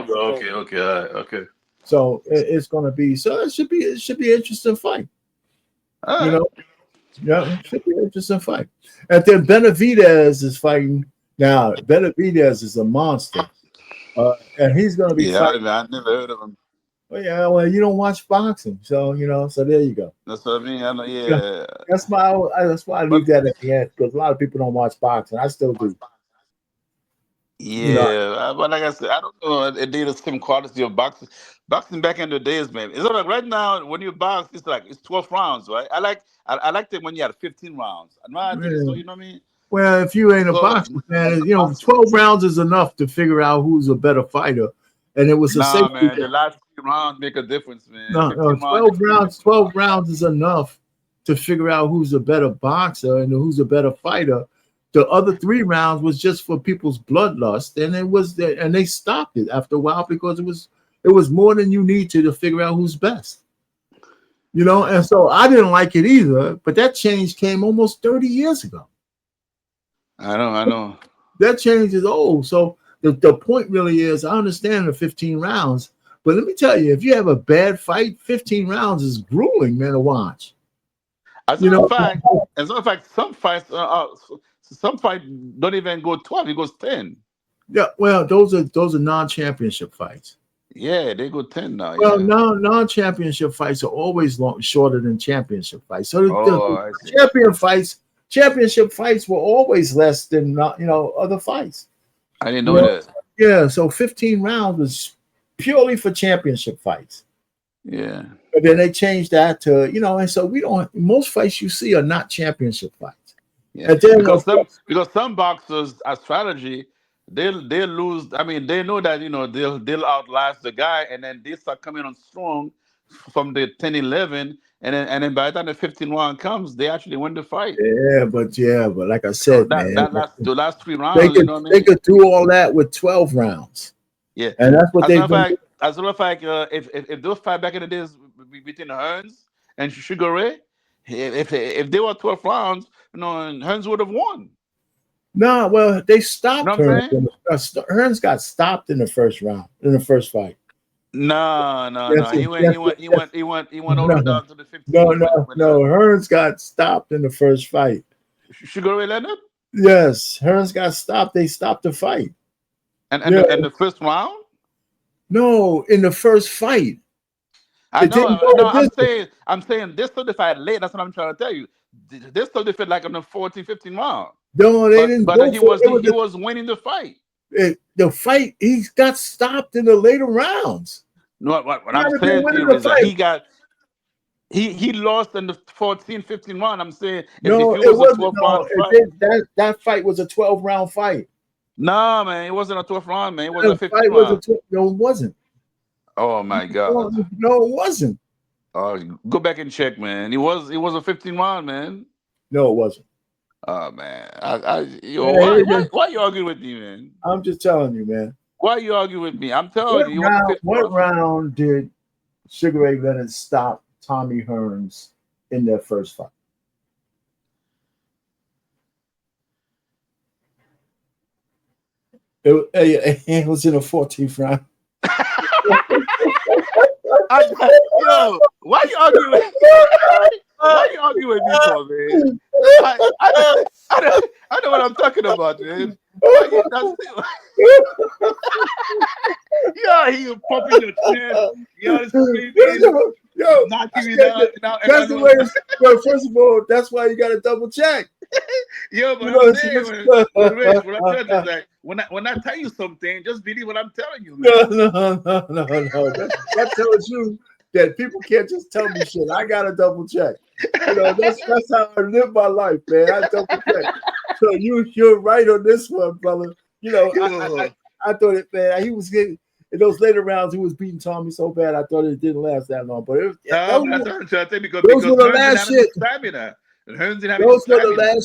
Okay. So it's going to be. So it should be an interesting fight. Yeah, it should be an interesting fight. And then Benavidez is fighting now. Benavidez is a monster, and he's going to be. Yeah, I never heard of him. Well, you don't watch boxing, so so there you go. That's what I mean. I know, yeah. That's why I leave that at the end, because a lot of people don't watch boxing. I still do. Yeah, but like I said, I don't know if they the same quality of boxing. Boxing back in the days, man. It's like right now when you box, it's 12 rounds, right? I liked it when you had 15 rounds. So, you know what I mean? Well, if you ain't a boxer fan, 12 rounds is enough to figure out who's a better fighter. And it was a safety. Man, the last 3 rounds make a difference, man. No, 12 rounds is enough to figure out who's a better boxer and who's a better fighter. The other 3 rounds was just for people's bloodlust, and they stopped it after a while because it was more than you need to figure out who's best. And so I didn't like it either, but that change came almost 30 years ago. I know. That change is old. So the point really is, I understand the 15 rounds, but let me tell you, if you have a bad fight, 15 rounds is grueling, man, to watch. As a matter of fact, some fights don't even go 12; it goes 10. Yeah, well, those are non-championship fights. Yeah, they go 10 now. Well, non-championship fights are always shorter than championship fights. So the championship fights were always less than other fights. I didn't know that. Yeah, so 15 rounds was purely for championship fights. Yeah. But then they changed that to, and so we don't. Most fights you see are not championship fights. Yeah. And then Because some boxers, a strategy, they'll lose. I mean, they know that they'll outlast the guy, and then they start coming on strong from the 10-11, and then by the time the 15 round comes, they actually win the fight. but like I said, man, the last 3 rounds, they could, they could do all that with 12 rounds. Yeah, and that's what they've been. As a matter of fact, if those fight back in the days between Hearns and Sugar Ray, if they were 12 rounds, and Hearns would have won. No, well, they stopped Hearns. Hearns got stopped in the first round, in the first fight. No. He went all the way down to the 15. No. Hearns got stopped in the first fight. Sugar Ray Leonard? Yes, Hearns got stopped. They stopped the fight. And the first round? No, in the first fight. I know. I'm saying this still the fight late. That's what I'm trying to tell you. This still the fight like on the 14, 15 round. No, they didn't. But he was winning the fight. The fight, he got stopped in the later rounds. No, what I'm saying to you is that he lost in the 14, 15 round. I'm saying it wasn't. That fight was a 12 round fight. No, man, it wasn't a 12th round, man. It was a 15 round. No, it wasn't. Oh my God. No, it wasn't. Go back and check, man. It was a 15 round, man. No, it wasn't. Oh man, why you arguing with me, man? I'm just telling you, man. Why you arguing with me? I'm telling you. What round did Sugar Ray Leonard stop Tommy Hearns in their first fight? It was in the 14th round. Yo, why you arguing with me? Why you arguing with me for, man? I know what I'm talking about, man. Yeah, he was pumping your chest. Knocking me down. That's the way. Well, first of all, that's why you got to double check. Yo, but I'm saying, what I'm saying is like, when I tell you something, just believe what I'm telling you. Man. No. That tells you that people can't just tell me shit. I gotta double check. That's how I live my life, man. I double check. So you're right on this one, brother. I thought it, man. He was getting in those later rounds. He was beating Tommy so bad. I thought it didn't last that long. But those were the last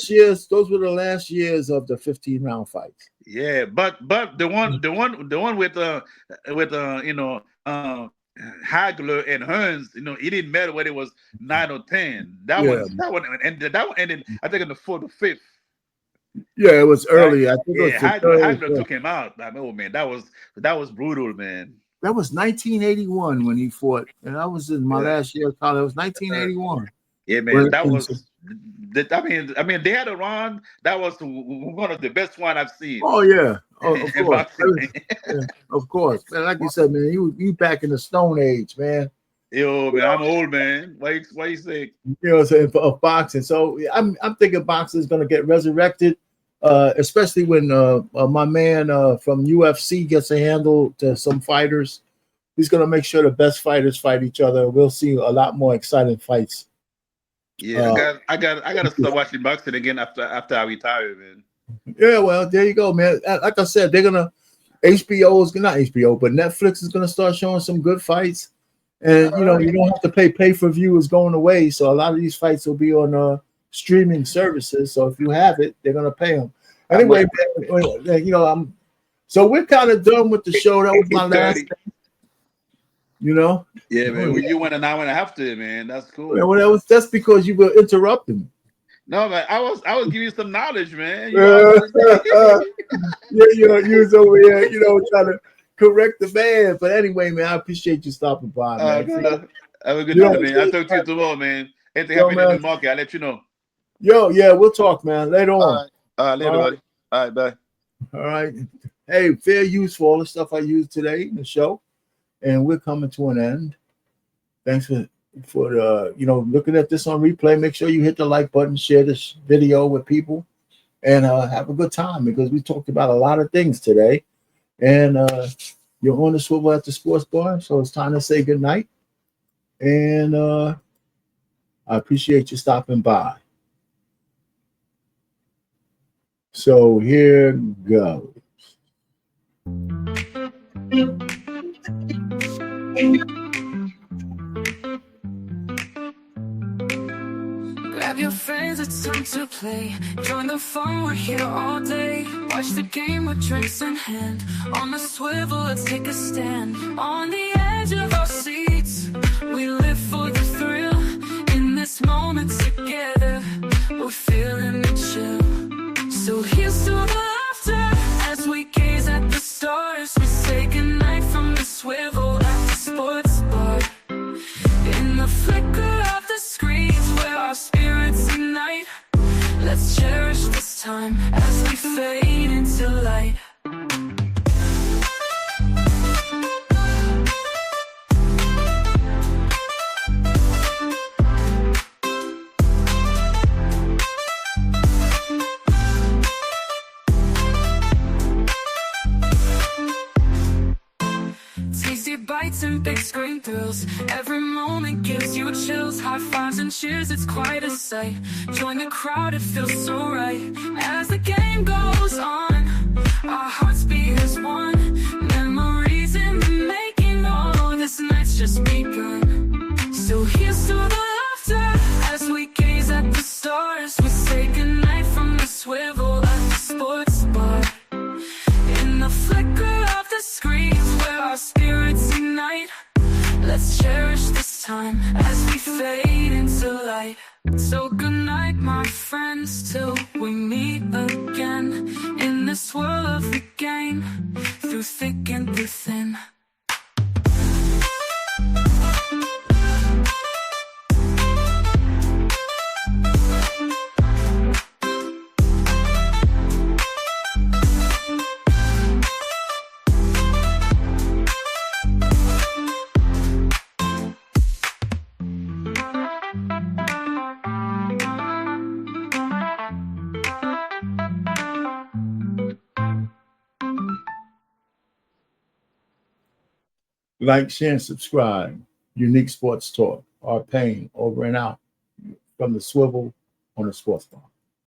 shit. Those were the last years of the 15-round fights. Yeah, but the one with Hagler and Hearns, it didn't matter whether it was 9 or 10. That one ended, I think, in the 4th or 5th. Yeah, it was early. Right? I think it was Hagler took him out. I mean, oh man, that was brutal, man. That was 1981 when he fought, and that was in my last year of college. It was 1981. Yeah, man, that was. I mean, they had a run. That was one of the best one I've seen. Oh yeah, of course, of course. Man, like you said, man, you back in the Stone Age, man. Yo, man, I'm old, man. Why you say? Saying of boxing. So I'm thinking boxing is going to get resurrected, especially when my man from UFC gets a handle to some fighters. He's going to make sure the best fighters fight each other. We'll see a lot more exciting fights. Yeah, I got to start watching boxing again after I retire, man. Yeah, well, there you go, man. Like I said, they're gonna Netflix is gonna start showing some good fights, and you don't have to pay for view is going away. So a lot of these fights will be on streaming services. So if you have it, they're gonna pay them anyway. Man, so we're kind of done with the show. That was my last. Yeah, man. When you went an hour and a half to it, man, that's cool. Yeah, well, that's because you were interrupting me. No, man, I was giving you some knowledge, man. You was over here, trying to correct the man. But anyway, man, I appreciate you stopping by, man. Have a good night, man. I'll talk to you tomorrow, man. Anything happening in the market, I'll let you know. Yeah, we'll talk, man. Later on. All right, later, buddy. All right, bye. All right. Hey, fair use for all the stuff I used today in the show. And we're coming to an end. Thanks for looking at this on replay. Make sure you hit the like button, share this video with people, and have a good time because we talked about a lot of things today. And you're on the swivel at the sports bar, so it's time to say good night. And I appreciate you stopping by. So here goes. Grab your friends, it's time to play. Join the fun, we're here all day. Watch the game with drinks in hand. On the swivel, let's take a stand. On the edge of our seats, we live for the thrill. In this moment together, we're feeling the chill. So here's to the laughter as we gaze at the stars. We say goodnight from the swivel at the sports bar. In the flicker of the screens where our spirits ignite, let's cherish this time as we fade into light. Tasty bites and big screen thrills. Every moment gives you chills. High fives and cheers, it's quite a sight. Join the crowd, it feels so right. As the game goes on, our hearts beat as one. Memories in the making, oh, this night's just begun. So here's to the laughter as we gaze at the stars. We say goodnight from the swivel at the sports bar. In the flicker of the screens where our spirits ignite, let's cherish this time as we fade into light. So good night, my friends, till we meet again. In this world of the game, through thick and through thin. Like, share, and subscribe. Unique Sports Talk. Our pain over and out from the swivel on the Sportsbar.